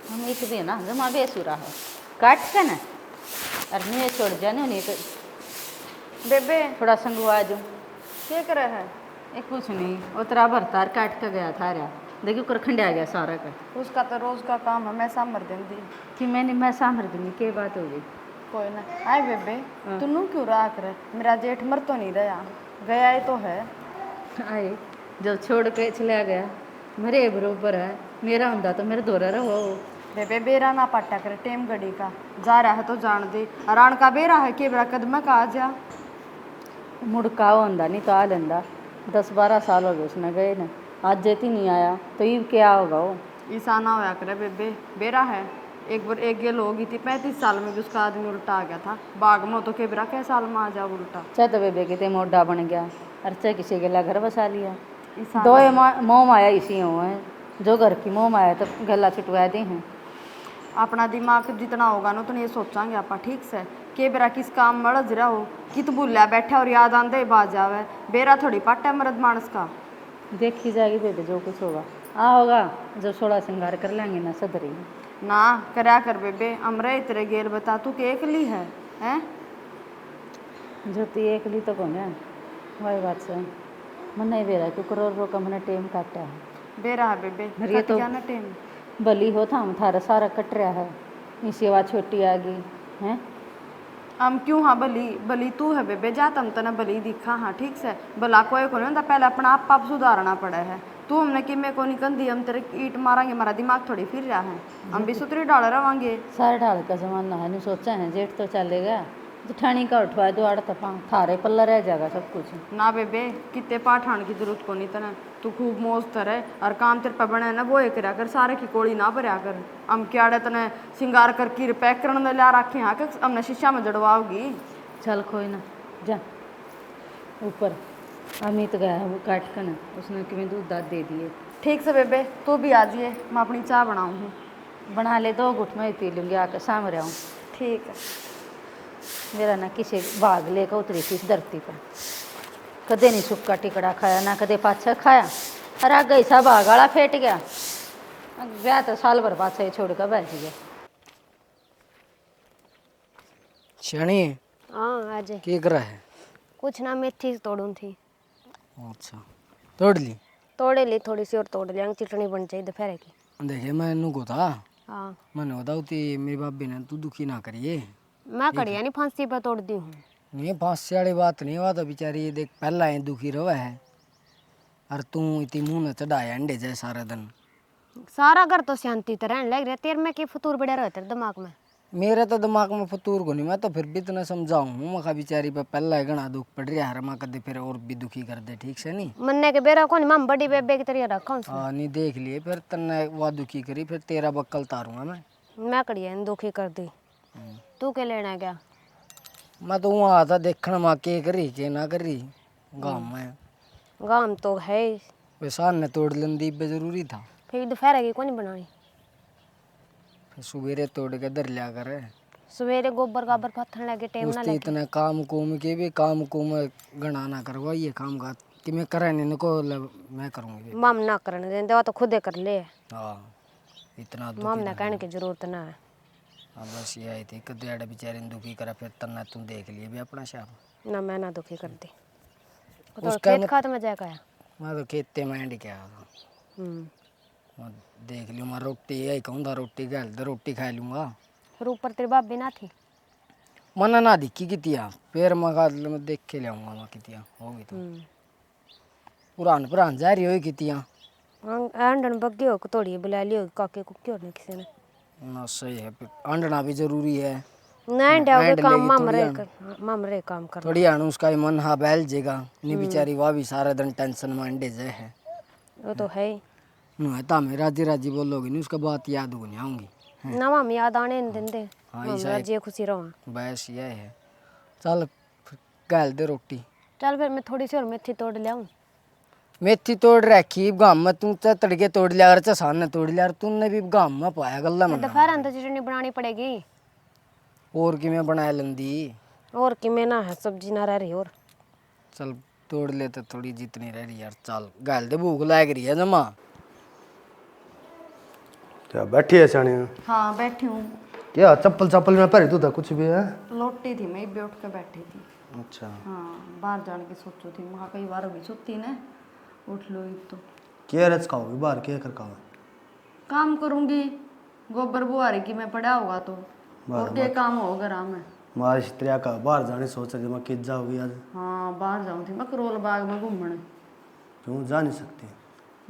हम एक दिन ना जमा बेसुरा है काट के ना और मैं छोड़ जाने नहीं तो बेबे थोड़ा संगवा जाऊँ। क्या कर रहा है? एक कुछ नहीं उतरा भरतार काट के गया था रहा देखियो कर खंडा गया सारा का उसका तो रोज का काम है, मैं सामर देंगी। कि मैंने मैं सामर दूंगी के बात हो गई। कोई ना आए बेबे। हाँ। तू क्यों रहा कर? मेरा जेठ मर तो नहीं रहा, गया ही तो है। आए जब छोड़ के चला गया मेरे बरोबर है, मेरा हुंदा तो मेरे दोरा रहो। बेबे बेरा ना पाटा कर, टेम गड़ी का जा रहा है तो जान दे। रान का बेरा है के बड़ा कदम का आ जा। मुड़का होंदा नहीं तो आ लेंदा 10-12 साल हो गए उसने गए ना, आज जेती नहीं आया तो ये क्या होगा वो। ईसा ना होया करे बेबे, बेरा है। एक बार एक गेल होगी थी 35 साल में भी उसका आदमी उल्टा आ गया था बाग में, तो के बेरा कै साल में आ जाओ उल्टा। चाहे तो बेबे कितने मोटा बन गया और चाहे किसी गला घर बसा लिया। ईसा दो ना मोह माया इसी हो है, जो घर की मोह माया तो गला छुटवा दी हैं। अपना दिमाग जितना होगा ना उतना ये सोचांगे आप ठीक से के बेरा किस काम मड़ज रहा हो कित भूलिया बैठा और याद आंदे बाज जावे। बेरा थोड़ी पाटा मर्द मानस का। देखी जाएगी बेबे जो कुछ होगा आ होगा, जब सोलह श्रृंगार कर लेंगे ना सदरी। ना करया कर बेबे, अमरे तेरे गेल बता तू के एकली है हैं? ज्योति एक ली तो कौन है वही बात से मन नहीं बेरा कि करोड़ रो का मैंने टेम काटा है। बेरा है बेबे, मेरी ये कट तो गया ना टेम। बली हो था हम थारा सारा कट रहा है, ये सेवा छोटी आ गई हैं। हम क्यों हाँ बली बली तू है बेबे, जा तम तना बली दिखा हाँ ठीक से। भला कोई को नहीं होता, पहले अपना आप सुधारना पड़ा है। तू हमने कि मैं को नहीं कंदी, हम तेरे ईट मारेंगे, हमारा दिमाग थोड़ी फिर रहा है। हम भी सुतरी डाल रवांगे। सारे ढाल का जमाना है नहीं सोचा है जेठ तो चलेगा जेठानी का उठवा दो आड़ तपा थारे पल्ला रह जाएगा सब कुछ। ना बेबे कितने पाठान की जरूरत को नहीं तना, तू खूब मौज करे और काम तेरे पे बने ना वो करा कर, सारे की कोड़ी ना भरया कर। हम क्याड़े तने सिंगार कर की पैक करने में ला रखे हाँ कि हमने शीशा में जड़वाओगी। चल कोई ना जा ऊपर अमित गया है वो काट कर ना उसने कि दूध दाद दे दिए। ठीक से बेबे तू भी आ जाइए, मैं अपनी चाय बनाऊँ हूँ। बना ले 2 घुट में पी लूँगी आकर शाम रहा हूँ। ठीक है। मेरा ना किसी भाग लेकर उतरी थी इस धरती पर, कदे नहीं सुक्का टिकड़ा खाया ना कदे पाछा खाया और आ गई सा भाग वाला फेट गया गया तो साल भर पाछा ही छोड़ कर बैठ गया। शनी हाँ आज क्या कर रहा है? कुछ ना मेथी तोड़ूं थी। अच्छा तोड़ ली? तोड़े ली थोड़ी सी और तोड़ लिया, चटनी बन चाहिए दोपहर की। देखे मैं इन्हू को था हाँ मैंने होता होती मेरी भाभी ने तू दुखी ना करिए। मैं कड़िया नहीं फांसी पर तोड़ दी हूँ। नहीं फांसी वाली बात नहीं हुआ तो बेचारी ये देख पहला ही दुखी रहा है और तू इतनी मुँह न चढ़ाया अंडे जाए सारा दिन। सारा घर तो शांति तो रहने लग रहा, तेरे में की फतूर बढ़िया रहता है दिमाग में। मेरे तो दिमाग में फतूर को नहीं, मैं तो फिर भी इतना समझाऊँ मैं कहा बेचारी पे पहला ही घना दुख पड़ रहा है, मैं कदे फिर और भी दुखी कर दे ठीक से नहीं। मन्ने के बेरा कौन मम बड़ी बेबे की तरह रखा हूँ। हाँ नहीं देख लिए फिर तन्ने वह दुखी करी फिर तेरा बक्कल तारूंगा मैं कड़िया इन दुखी कर दी। तू क्या लेना गया? मैं तो वहाँ आता देखने माँ के करी के ना करी गाँव में। गाम तो है ही। वैसा ने तोड़ लेंदी बे जरूरी था। फिर दोपहर की कौन बनाई? फिर सवेरे तोड़ के दर लिया करे। सवेरे गोबर गाबर पत्थर लगे टेम ना उसते लगे। इतने काम कुम के भी काम कुम गणा ना करवाइए काम का कि मैं करे नहीं को मैं करूँगी। मम ना करने दें वो तो खुदे कर ले। हाँ इतना मम ने कहने की जरूरत ना है। हाँ बस ये आई थी कदे आड़े बेचारे ने दुखी करा फिर तन्ना तू देख लिए भी अपना शाम। ना मैं ना दुखी कर दी। तो उसका खेत खात में जाकर आया। मैं तो खेते में एंड क्या था मैं देख लियो मैं रोटी यही कहूँ था रोटी गल दे रोटी खा लूँगा। फिर ऊपर तेरी भाभी ना थी। मना ना दिखी कितिया फिर मैं देख के लियाऊंगा मैं कितिया होगी तो पुरान पुरान जा रही हो कितिया आंडन बग्गे हो थोड़ी बुला लियो काके को क्यों नहीं किसी ने। ना सही है आंडना भी जरूरी है। नहीं डाओगे एंड काम लेगी मामरे काम कर थोड़ी आण उसका मन हा बैल जेगा नहीं बेचारी वह भी सारा दिन टेंशन में अंडे जे है। वो तो है ही। नु ता मैं राजी राजी बोलोगी नहीं उसका बात याद हो नहीं आऊंगी ना माम याद आने नहीं देंदे। हाँ माम ऐसा राजी खुशी रहो। बस ये है चल गल दे रोटी। चल फिर मैं थोड़ी सी और मेथी तोड़ ले आऊं। मेथी तोड़ रखी गांव में तू तड़के तोड़ लिया और चसान ने तोड़ लिया तूने भी गांव में पाया गल्ला में दोपहर अंदर चटनी बनानी पड़ेगी। और कि मैं बनाया लंदी और कि मैं ना है सब्जी ना रह रही और। चल तोड़ ले तो थोड़ी जितनी रह रही यार चल गल दे भूख लग रही है जमा। क्या बैठी है सियाणी? हाँ बैठी हूँ। क्या चप्पल चप्पल में पहरी तू था कुछ भी है? लोटी थी मैं भी उठ के बैठी थी। अच्छा हाँ बाहर जाने की सोचो थी, वहाँ कई बार भी सुती ने उठ लो एक तो क्या रच खाओगी बाहर क्या कर खाओ? काम करूँगी, गोबर बुआरी की मैं पड़ा होगा तो और क्या काम होगा घर में। मारे छित्रिया का बाहर जाने सोच रही मैं किस जाओगी आज? हाँ बाहर जाऊँ थी मैं करोल बाग में घूमने। क्यों जा नहीं सकती?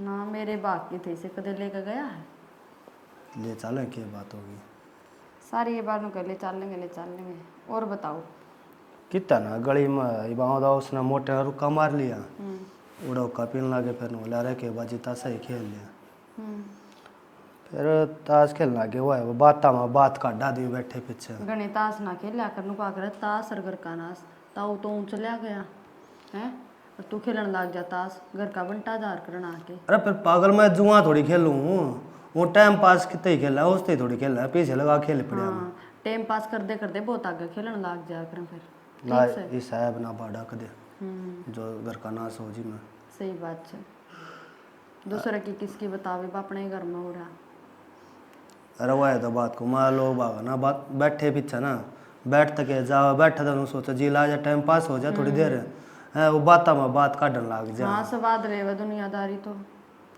ना मेरे बाग की थे इसे कदे लेकर गया है। ले चलो क्या बात होगी? सारी ये बात कर ले चलेंगे ले चलेंगे। और बताओ। कितना ना गली में बाँधा उसने मोटे रुका मार लिया, उड़ा का पीन लागे, फिर बोला रहे के बाजी ताशा ही खेल लिया। फिर ताश खेलने लगे हुआ है वो बात काटा दी बैठे पीछे। गणे ताश ना खेल लिया कर का करे ताश और घर का नाश ताऊ तो ऊँच लिया गया है और तू खेलन लग जा ताश घर का बंटा जार करना आके। अरे फिर पागल मैं जुआ थोड़ी खेलूँ, वो टाइम पास कितने ही खेला है उससे थोड़ी खेला है, पीछे लगा खेल पड़े हम। हाँ टाइम पास करते बहुत आगे खेलन लग जा कर फिर। ना इस साहब ना बाड़ा कदे जो घर का नाश हो जी मैं। सही बात है। दूसरे की किसकी बतावे अपने ही घर में हो रहा। अरे वह है तो बात को मार लो बाबा ना बात बैठे पीछे ना बैठ तक जाओ बैठा तो सोचा जी ला जा टाइम पास हो जाए थोड़ी देर है वो में बात काटने लग जा। हाँ स्वाद रहे दुनियादारी तो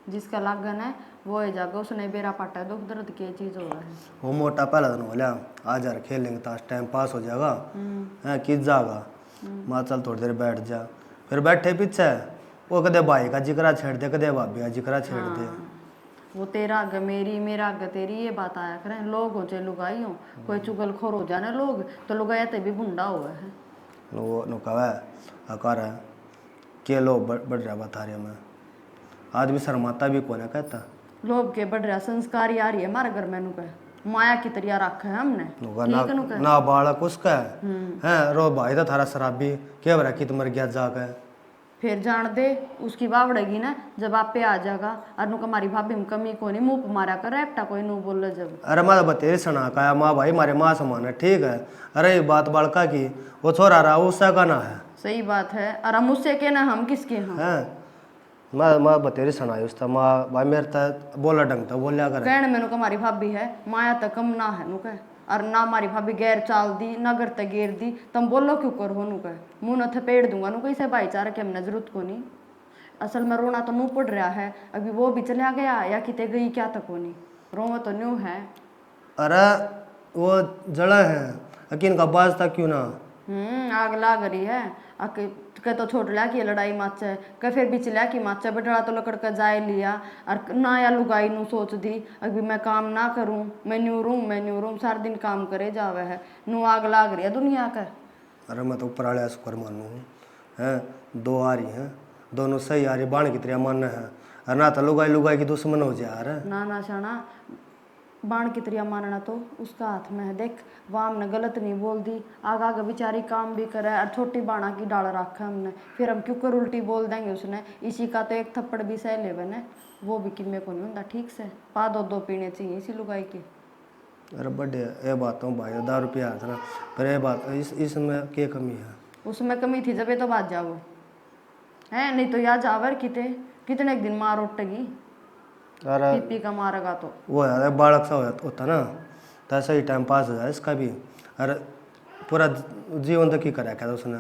जिसका लागन है वो ही जागा उसने बेरा पाटा दुख दर्द की चीज हो रहा है। वो मोटा पहला दिन बोलिया आज यार खेलेंगे ताश टाइम पास हो जाएगा है किस जाएगा माँ चल थोड़ी देर बैठ जा। फिर बैठे पीछे वो कदे भाई का जिक्रा छेड़ दे कदे भाभी का जिक्रा छेड़ दे। वो तेरा आगे मेरी मेरा आगे तेरी ये बात आया करें लोग हो चाहे लुगाई हो कोई चुगल खोर हो जाने लोग तो लुगाया ते भी बुंडा हुआ है। वो नुकावा आकार है के लोग बढ़ रहा बता रहे मैं आदमी शर्माता भी कौन है कहता लोग के बढ़ रहा संस्कार आ रही है हमारे घर में नुका माया की तरिया रखा है हमने ठीक नुका ना बालक उसका है रो भाई तो थारा शराबी क्या बरा कि मर गया जाकर फिर जान दे उसकी बावड़ेगी ना जब आप पे आ जाएगा और नुका हमारी भाभी में कमी को नहीं मुंह मारा कर रेपटा कोई नू बोल जब। अरे माँ बतेरी सना का माँ भाई मारे माँ समान है ठीक है। अरे ये बात बालका की वो छोरा रहा उसका का ना है। सही बात है और हम उससे के ना हम किसके हैं माँ बतेरी सुनाई उसका माँ भाई मेरे तक बोला ढंग तो बोलिया कर कहने में नुका हमारी भाभी है माया तक कम ना है नुका और ना हमारी भाभी गैर चाल दी ना घर तक गेर दी तुम बोलो क्यों कर हो नुका मुँह न थपेड़ दूंगा नुका इसे भाईचारा की हमने जरूरत को नहीं। असल में रोना तो नू पड़ रहा है अभी वो भी चला गया या किते गई क्या तक को नहीं रोवा तो न्यू है। अरे वो जड़ा है अकिन का बाज तक क्यों ना आग लाग रही है के तो छोट लिया की लड़ाई माचा के फिर बीच लिया की माचा बेटा तो लकड़ का जाए लिया और ना या लुगाई नू सोच दी अभी मैं काम ना करूं मैं न्यू रूम सारा दिन काम करे जावे है नू आग लाग रही है दुनिया का। अरे मैं तो ऊपर वाले शुक्र मानू हैं दो आ रही हैं दोनों सही आ रही बाण की तरह मानना है और ना तो लुगाई की दुश्मन हो जा रहा है। ना शाना बाण की तरह मानना तो उसका हाथ में है देख वाम ने गलत नहीं बोल दी आग आगे बेचारी काम भी करे और छोटी बाणा की डाल रखा हमने फिर हम क्यों कर उल्टी बोल देंगे उसने इसी का तो एक थप्पड़ भी सह ले बने वो भी किमे को नहीं होता ठीक से पा दो पीने चाहिए इसी लुगाई के। अरे बड़े ये बात तो भाई 10 रुपया था ना पर ये बात इसमें क्या कमी है? उसमें कमी थी जब ये तो बात जाओ है नहीं तो याद जावर कितने एक दिन मार उठेगी पीपी का मारेगा तो वो यार बालक सा होता ना तो ऐसा ही टाइम पास हो जाए इसका भी। अरे पूरा जीवन तो की करा क्या उसने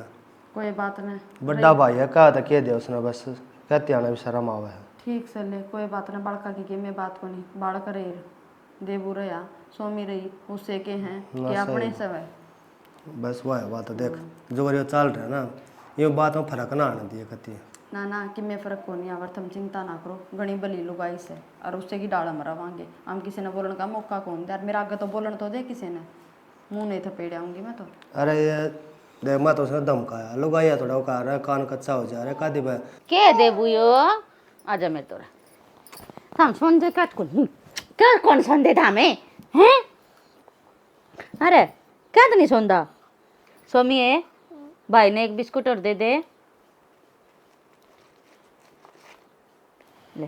कोई बात नहीं बड़ा भाई है कहा था कह दिया उसने बस कहते आना भी शर्म आवा है। ठीक से ले कोई बात नहीं बड़का की मैं बात को नहीं बाड़क रही देबू रहा सोमी रही उससे के हैं कि अपने सब है बस वो है बात देख जो ये चल रहा है ना ये बात में फर्क ना आने दिए कती ना कि मैं फ़र्क को नहीं आवर तुम चिंता ना करो घनी बली लुगाई से और उससे की डाला मरावांगे हम किसी ने बोलने का मौका कौन दे मेरा आगे तो बोलन तो दे किसी ने मुंह नहीं थपेड़े आऊँगी मैं तो। अरे ये देख मैं तो उसने धमकाया लुगाई थोड़ा वो कह रहा है कान कच्चा हो जा रहा है का दी के दे बुयो आजा मेरे तोरा हम सुन दे क्या कौन सुन दे था मैं हैं अरे क्या तो नहीं सुनता सोमी भाई ने एक बिस्कुट और दे दे ले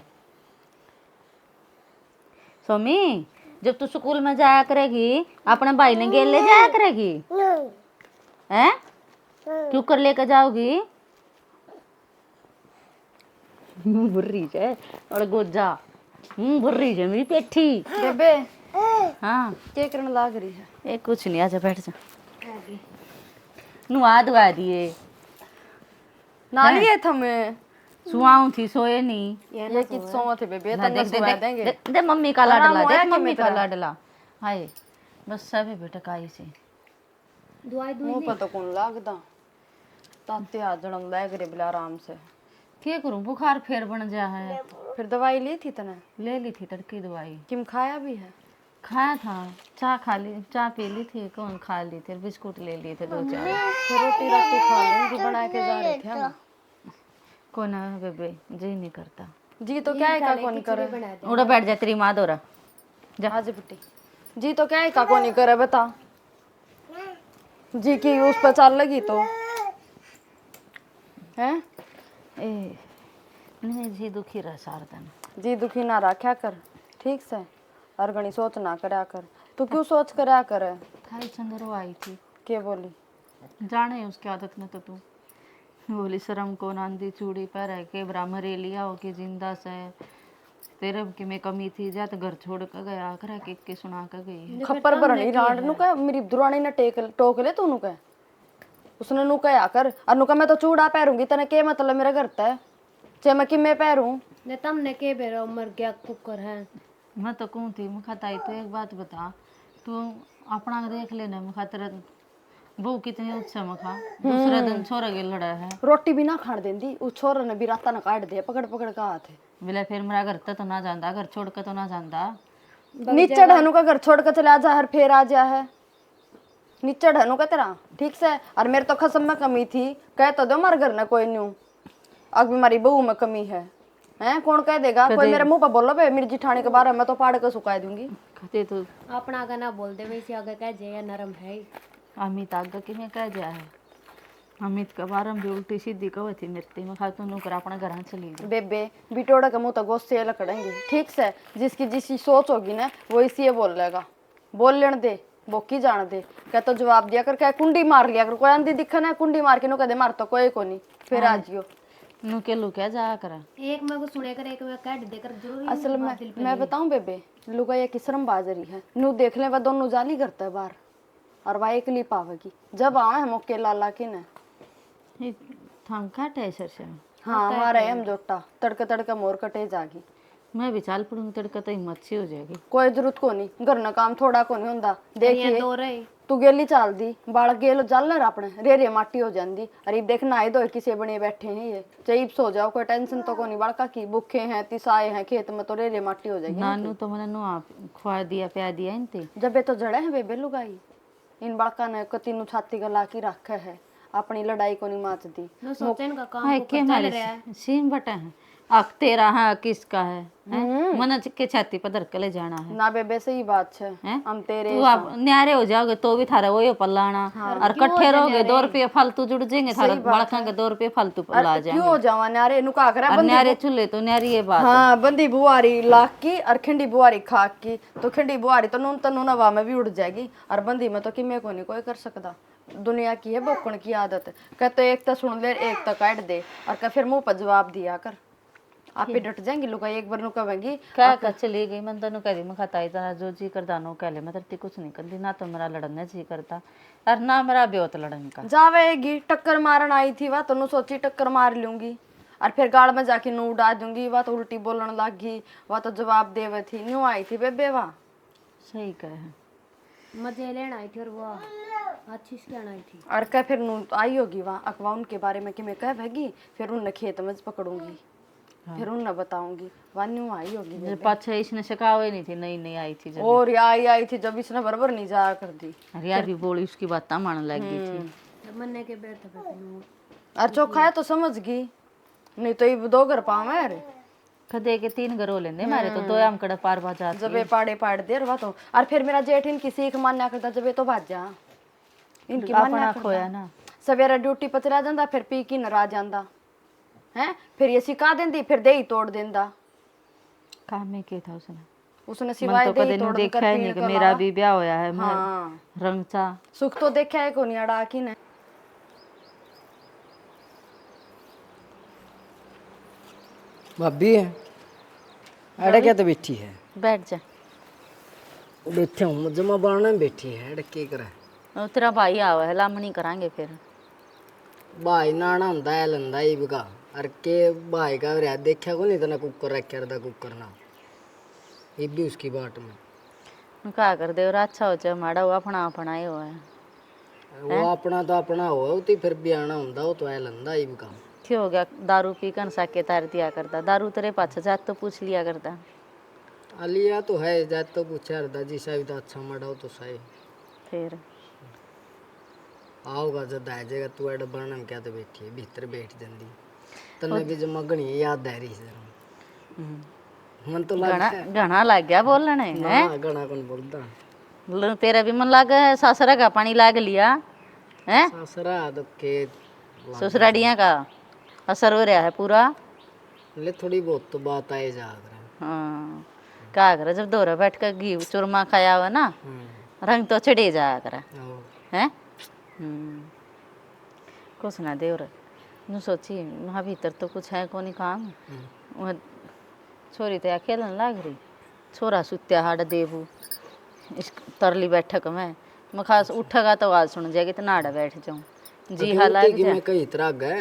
सोमी जब तू स्कूल में जाया करेगी अपने भाई ने गेल ले जाया करेगी हैं क्यों कर लेकर जाओगी बुर्री है और गोजा बुर्री जो मेरी पेठी। बेबे हाँ क्या करने लाग रही है? ये कुछ नहीं, आजा बैठ जा। नुआ दुआ दिए ना लिए थमे सुआऊं थी, सोए नहीं। ये कित सो थे बेबे, ला, तन्ने सुवा देंगे। दे मम्मी का लाडला, आराम होया देख कि मम्मी मैं का तेरा? लाडला। हाय बस सब बेटा काई से दवाई दो मुंह पर तो कौन लागदा, ताते आ जड़म लाग रे बिला आराम से। क्या करूं, बुखार फिर बन जा है। फिर दवाई ली थी तने? ले ली थी तड़की दवाई, किम खाया भी है? खाया था, चाय खा ली, चाय पी ली थी, कौन खा ली थी, बिस्कुट ले लिए थे 2-4। फिर रोटी राटी खा लेंगी, बना के जा रहे थे हम। कौन है बेबे, जी नहीं करता। जी तो क्या है का कौन करे? उड़ा बैठ जा, तेरी माँ दोरा जा। आज बेटी जी तो क्या है का कौन करे बता, जी की उस पर चाल लगी तो हैं? ए नहीं जी दुखी रहा सारदन। जी दुखी ना रखा कर, ठीक से, और घनी सोच ना करया कर। तू क्यों सोच करया करे? थाई चंदरो आई थी, के बोली? जाने उसकी आदत में तो तू बोली शर्म को नांदी चूड़ी पर के ब्राह्मरे लिया हो के जिंदा से तेरे की में कमी थी, जा तो घर छोड़ कर गया करा के सुना कर गई है। खप्पर भरनी रांड नु कह, मेरी दुरानी ने टोक ले तू नु कह, उसने नु कह कर और नु कह मैं तो चूड़ा पहरूंगी, तने के मतलब मेरा घर तय चे मैं किमे पहरूं? ने तुमने के बेरो मर गया कुकर है। मैं तो कहूँ थी मैं खाताई तो एक बात बता, तू अपना देख लेना, मैं खातर बहू कितनी उत्साह में खा, दूसरा दिन छोरा के लड़ा है। रोटी भी ना खाण देंदी, उस छोरे ने भी राता ना काट दिया पकड़ पकड़ का हाथ है। बोले फिर मेरा घर तो ना जाता, घर छोड़ कर तो ना जाता। नीचे ढहनु का घर छोड़ कर चला जा, हर फेर आ जा है नीचे ढहनु का तेरा, ठीक से। और मेरे तो खसम में कमी थी, कह तो दो मार घर ना कोई न्यू, अब हमारी बहू में कमी है, हैं कौन कह देगा? कोई मेरे मुंह पर बोलो बे मेरी जिठानी के बारे में तो फाड़ के सुखा दूंगी। कहते तो अपना आगे ना बोल दे, वैसे आगे कह जे या नरम है ही। अमित आगे कि मैं कह जा है, अमित का बारम भी उल्टी सीधी कह थी मिर्ती में खा तू नौकर अपना घर चली गई। बेबे बिटोड़ा के मुंह तो गोश्त से लकड़ेंगे, ठीक से। जिसकी जिसकी सोच होगी ना वो इसी बोल लेगा, बोल लेने दे, बोकी जान दे। क्या तो जवाब दिया कर, क्या कुंडी मार लिया कर, कोई आंधी दिखा ना कुंडी मार के नु कदे मार तो कोई को नहीं, फिर आ जियो नु के लुका जा करा। एक मैं को सुने कर, एक मैं काट दे कर जरूरी नहीं असल बात दिल पे मैं बताऊं बेबे, लुगा ये किसरम बाजरी है, नु देख ले वह दोनों जाली करता है बाहर, और वह एक ली पावेगी जब आवे हम ओके लाला की ने। ये थम काट है सर से हाँ हमारे हम जोटा तड़का तड़का मोर कटे जागी। मैं भी चाल पड़ूंगी तड़का तो हिम्मत सी हो जाएगी। कोई जरूरत को नहीं, घर ना काम थोड़ा को नहीं होंदा। देखिए दो रहे तू गेली चाल दी, बाल गेलो जल अपने रे रे माटी हो जाती। अरे देख ना दो किसे बने बैठे हैं ये, चाहिए सो जाओ, कोई टेंशन तो को नहीं, बड़का की भूखे हैं तिसाए हैं खेत में तो रे रे माटी हो जाएगी। नानू तो मैंने नुआ खुआ दिया प्या दिया इनते जब ये तो जड़े हैं बेबे लुगाई, इन बड़का ने कतीनू छाती गला की रखा है, अपनी लड़ाई को नहीं माचती। न सोचे इनका काम हाय को के चल मारे रहा है। सीम बटा है आख तेरा है किसका है, मन के छाती पर धर के ले जाना है ना बेबे सही बात है, हैं? हम तेरे तू आप न्यारे हो जाओगे तो भी थारा वही पल्लाना और कट्ठे रहोगे 2 रुपये फालतू जुड़ जाएंगे थारा बड़का के 2 रुपये फालतू ला जाएंगे। क्यों हो जावा न्यारे नुका कर और न्यारे चूल्हे तो न्यारी ये बात। हाँ बंदी बुआरी लाख की और खिंडी बुआरी खाक की, तो खिंडी बुआरी तो नून हवा में भी उड़ जाएगी, और बंदी में तो किमे को नहीं कोई कर सकता। दुनिया की है बोकण की आदत, कहते एक तो सुन ले एक तो काट दे, और कह फिर मुंह पर जवाब दिया कर, आप ही डट जाएंगी लुका। एक बार नु कहेंगी क्या का चली गई मन तनु कह दी मैं खाता इतना जो जी कर दानो कह ले मैं तरती कुछ नहीं करती, ना तो मेरा लड़ने जी करता और ना मेरा ब्योत लड़न का। जावेगी टक्कर मारन आई थी वह, तो सोची टक्कर मार लूंगी, और फिर गाड़ में जाके नू उड़ा दूंगी, वह तो उल्टी बोलने लगी, वह तो जवाब देवे थी, न्यू आई थी बेबे वाह। सही कहे मजे लेना आई थी और वो अच्छी से लेना आई थी। और कह फिर नू आई होगी वहाँ अखवा उनके बारे में कि मैं कहेगी, फिर उन खेत में पकड़ूंगी, फिर उन बताऊंगी, वह न्यू आई होगी। जब पाछे इसने शिकावे नहीं थी, नई नई आई थी जब, और ये आई थी जब इसने बराबर नहीं जाया कर दी, अरे यार भी बोली उसकी बात मान लग गई थी। जब मन्ने के बैठ था और चौखा है तो समझ गई, नहीं तो ये 2 घर पावे। अरे खदे के 3 घर हो लेने मारे तो 2 आम कड़ा पार बाजा जब ये पाड़े पाड़ दे रहा तो, और फिर मेरा जेठ इनकी सीख मान्या करता, जब ये तो भाजा इनकी मान्या अपना खोया ना। सवेरे ड्यूटी पर चला जाता, फिर पी की नरा जाता है, फिर ये सिखा देंदी, फिर दे ही तोड़ देंदा। काम में क्या था उसने उसने मन सिवाय तो दे कदे ही नहीं तोड़ देखा ही नहीं कि मेरा भी ब्याह होया है। मैं हाँ रंग चा सुख तो देखा है को नहीं अड़ा की ने। भाभी अरे क्या तो बैठी है, बैठ जा। बैठे हूँ जमा बारने में बैठी है, अरे क्या करे। और तेरा भाई आवा है, लामनी करांगे फिर। भाई नाना ਹੁੰਦਾ है लंदा ही बका, अरे के भाई का रे देखा को नहीं तना कुकर रखा रहता कुकर ना, ये भी उसकी बाट में। क्या कर दे, और अच्छा हो चाहे माड़ा हुआ, अपना अपना ही हुआ है। वो अपना तो अपना हो उती फिर भी आना ਹੁੰਦਾ वो तो है लंदा ही बका। क्यों हो गया, दारू पी कर साके तार दिया करता, दारू तेरे पाछे जात तो पूछ लिया करता। अलिया तो है जात तो पूछा रहता जी साहब तो अच्छा माड़ा हो तो सही। फिर आओगा जब आ जाएगा तू एड बनन में क्या तो बैठी है भीतर बैठ जंदी तन्ने भी जमा घनी याद आ रही है मन तो लग घना घना लग गया बोलने है। हां घना कौन बोलता तेरा भी मन लाग है, सासरा का पानी लाग लिया है, ससरा तो के ससुराड़ियाँ का असर हो रहा है पूरा। ले थोड़ी बहुत तो बात आए जा रहा। हाँ क्या करे, जब दोरा बैठ कर घी चूरमा खाया हुआ ना, रंग तो चढ़े जाया करे हैं। कुछ ना देवर नु सोची वहाँ भीतर तो कुछ है को नहीं काम। वह छोरी तो खेलन लाग रही, छोरा सुत्या हाड़ देबू इस तरली बैठक में। मैं खास उठेगा तो आवाज सुन जाएगी तो नाड़ा बैठ जाऊं जी हाँ लाग कि जा। मैं कहीं तरह गए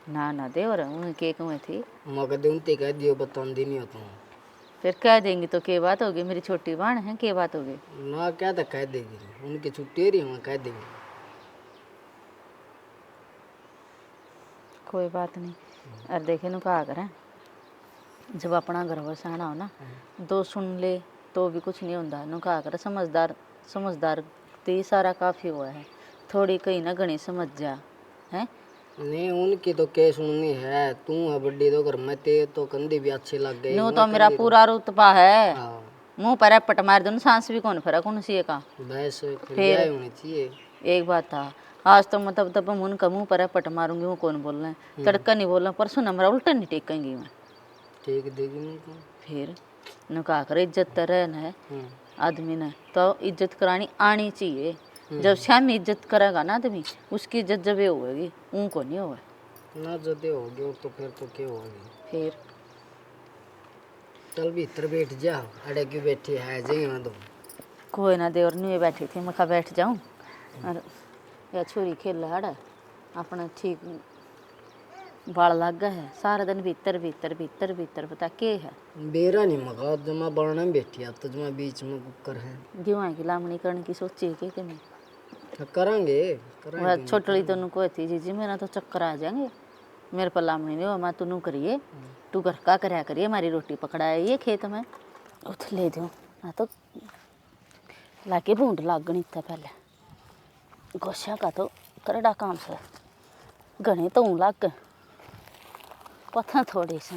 ना ना देवर उन केक में थी, मगर दे उनते कह दियो बतांदी नहीं होता फिर कह देंगी तो क्या बात होगी, मेरी छोटी बहन है, क्या बात होगी। ना क्या तो कह देगी उनकी छुट्टी रही मैं कह देंगे। कोई बात नहीं। अरे देखे नु कहा करें, जब अपना घर बसाना हो ना, दो सुन ले तो भी कुछ नहीं होता। नु कहा करे समझदार समझदार ते सारा काफ़ी हुआ है, थोड़ी कहीं ना घनी समझ जा है। नहीं उनकी तो क्या सुननी है, तू है बड्डी तो घर में ते तो कंधी भी अच्छी लग गई। नु तो मेरा पूरा रुतबा है, हाँ मुंह पर पट मार दूं सांस भी कौन फर्क उन सी का। बस फिर होनी चाहिए। एक बात था, आज तो मतलब तब मुन का मुंह पर पट मारूंगी, वो कौन बोल रहे हैं, तड़का नहीं बोल रहा, परसों न मेरा उल्टा नहीं टेकेंगी मैं। ठीक देगी उनको फिर नु कहा कर इज्जत तो रहना है आदमी ने, तो इज्जत करानी आनी चाहिए। जब श्याम इज्जत करेगा ना आदमी, उसकी इज्जत जब ये होगी, उनको नहीं होगा ना जदे होगी तो फिर तो क्या होगी। फिर चल भीतर बैठ जा, अड़े क्यों बैठी है जाएंगे मैं तो। कोई ना देवर नहीं बैठी थी, मैं कहा बैठ जाऊं। और या छोरी खेल रहा अपना ठीक बाल लग गया है, सारा दिन भीतर भीतर भीतर भीतर पता के है। बेरा नहीं मगा जमा बढ़ने में बैठी है तो जमा बीच में कुकर है गेहूँ की लामनी करने की सोची है कि मैं करेंगे वह छोटली तो नु को थी जी मेरा तो चक्कर आ जाएंगे, मेरे पर लामनी नहीं हो, मैं तू करिए, तू घर का कराया करिए, हमारी रोटी पकड़ाए ये खेत में उठ ले दूँ मैं तो लाके भूड लाग गई था पहले गोशा का तो करड़ा काम से घने तो लग गए पता थोड़ी से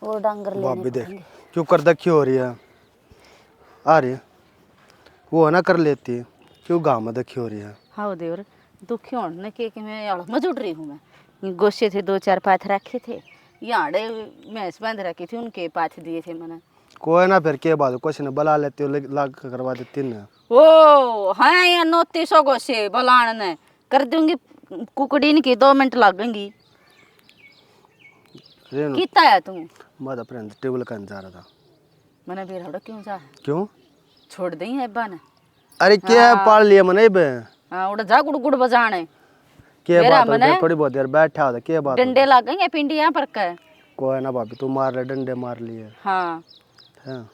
वो डांगर भाभी लेने देख पड़ेंगे। क्यों कर दखी हो रही है, आ रही है वो है ना कर लेती है, क्यों गाँव में दखी हो रही है। हाँ देवर दुखी होने के कि मैं अड़ में जुड़ रही हूँ, मैं गोशे थे 2-4 पाथ रखे थे, यहाँ भैंस बांध रखी थी, उनके पाथ दिए थे मैंने। कोई ना फिर के बाद कुछ नहीं बुला लेती हो लाग करवा देती ना। ओ हाँ या 3900 गोशे बलान ने कर दूंगी, कुकड़ी की 2 मिनट लगेंगी। रेनू कितना है तू? मैं अपने टेबल का जा रहा था। मैंने बेरा क्यों जा क्यों छोड़ दी है अब्बा ने। अरे क्या पाल लिया मैंने बे हाँ उड़ जा गुड़ गुड़ बजाने क्या मेरा बात हो मने गया, थोड़ी बहुत देर बैठा होता क्या बात हो डंडे लगेंगे पिंडी यहाँ पर का। कोई ना भाभी तू मार ले डंडे मार लिए। हाँ हाँ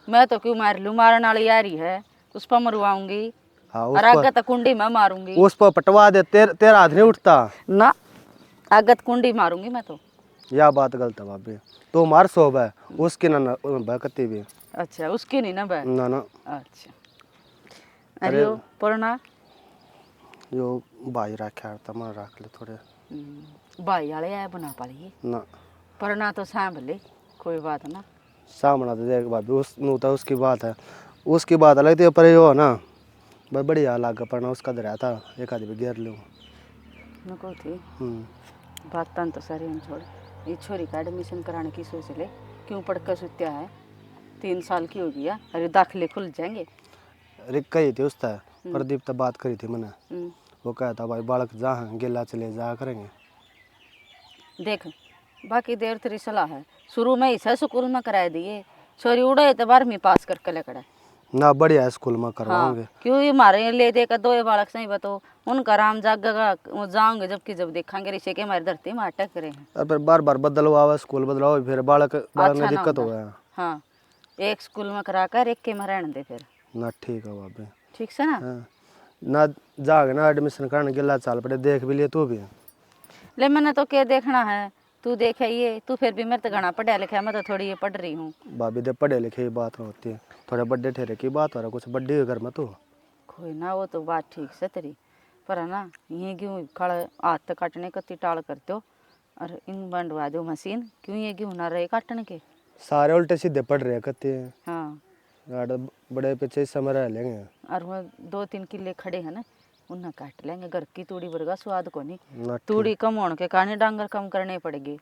मैं तो क्यों मार लूँ, मारने वाली यारी है, उस पर मरवाऊंगी हाँ और आगत कुंडी में मारूंगी। उस पर पटवा दे, तेरा हाथ नहीं उठता ना आगत कुंडी मारूंगी मैं तो। यह बात गलत है भाभी, तो मार सोब है उसकी ना भकती भी अच्छा उसकी नहीं ना बे। ना ना। अच्छा अरे वो पुराना यो भाई रखा था मैं रख ले थोड़े भाई वाले आए बना पा लिए ना पुराना तो सांभले कोई बात ना। सामना तो देख भाभी उस नू तो उसकी बात है, उसकी बात अलग थी पर ये हो ना भाई बढ़िया लाग पड़ना उसका दरिया था एक आदमी घेर लूँ। नको थी बात तन तो सारी हम छोड़, ये छोरी का एडमिशन कराने की सोच ले, क्यों पढ़कर सुत्या है, 3 साल की हो गया, अरे दाखिले खुल जाएंगे। अरे कही थी उसका प्रदीप तो बात करी थी मैंने, वो कहता भाई बालक जहाँ गिला चले जा करेंगे। देख बाकी देर तेरी सलाह है, शुरू में इसे स्कूल में करा दिए, छोरी उड़े तो 12वीं पास करके लेकर ना बढ़िया स्कूल में करवाओगे। हाँ, क्यों ये हमारे ले देकर दो ये बालक सही बताओ, उनका राम जागेगा वो जाओगे, जबकि जब देखेंगे रिश्ते के हमारी धरती में अटक रहे हैं। और फिर बार बार बदलवाओ स्कूल बदलाओ, फिर बालक में ना दिक्कत हो होता। गया। हाँ, एक स्कूल में कराकर एक के में रहने दे फिर। ना ठीक है भाभी। ठीक से ना। हाँ ना जागे ना एडमिशन करने के लिए चाल पड़े, देख भी लिए तू भी। ले मैंने तो क्या देखना है, तू देखे ये, तू फिर भी मेरे तो घना पढ़ा लिखा है, मैं तो थोड़ी ये पढ़ रही हूँ। भाभी दे पढ़े लिखे की बात होती है, थोड़े बड़े ठहरे की बात हो रहा, कुछ बड्डी घर में तो कोई ना, वो तो बात ठीक से तेरी, पर है ना ये क्यों खड़ा हाथ काटने कत्ती टाल करते हो, और इन बंडवा दो मशीन, क्यों ये क्यों ना रहे काटने के। सारे उल्टे सीधे पढ़ रहे कहते हैं। हाँ, गाड़ बड़े पीछे इस समय रह लेंगे। और वो 2-3 किले खड़े हैं ना, उन्हें काट लेंगे, घर की तूड़ी वर्गा स्वाद को नहीं। ना तूड़ी कम होने के कारण डांगर कम करने पड़ेगी।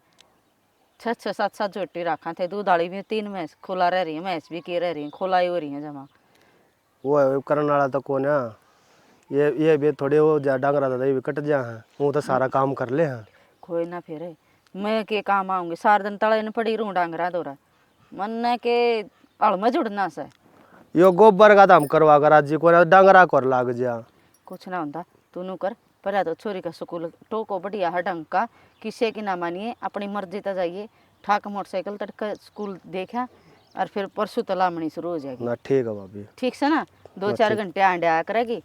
6-6 7-7 जोटी रखा थे, दूध वाली भी 3 भैंस खोला रह रही है, भैंस भी की रह रही है, खोलाई हो रही है जमा। वो करने वाला तो कौन है, ये भी थोड़े वो डांगरा था भी कट जा है, वो तो सारा काम कर ले हैं। कोई ना फिर मैं के काम आऊंगी, सारा दिन तले न पड़ी रहूं डांगरा दौरा, मन के हड़ में जुड़ना से। यो गोबर का तो हम करवा कर आज को डांगरा कर लाग जा। कुछ ना होता, तू नू कर, पहले तो छोरी का स्कूल टोको बढ़िया है ढंग का, किसी की ना मानिए, अपनी मर्जी तो जाइए, ठाक मोटरसाइकिल तक स्कूल देखा, और फिर परसों तो लामणी शुरू हो जाएगी। ना ठीक है भाभी। ठीक से ना, 2-4 घंटे आंडे आया करेगी।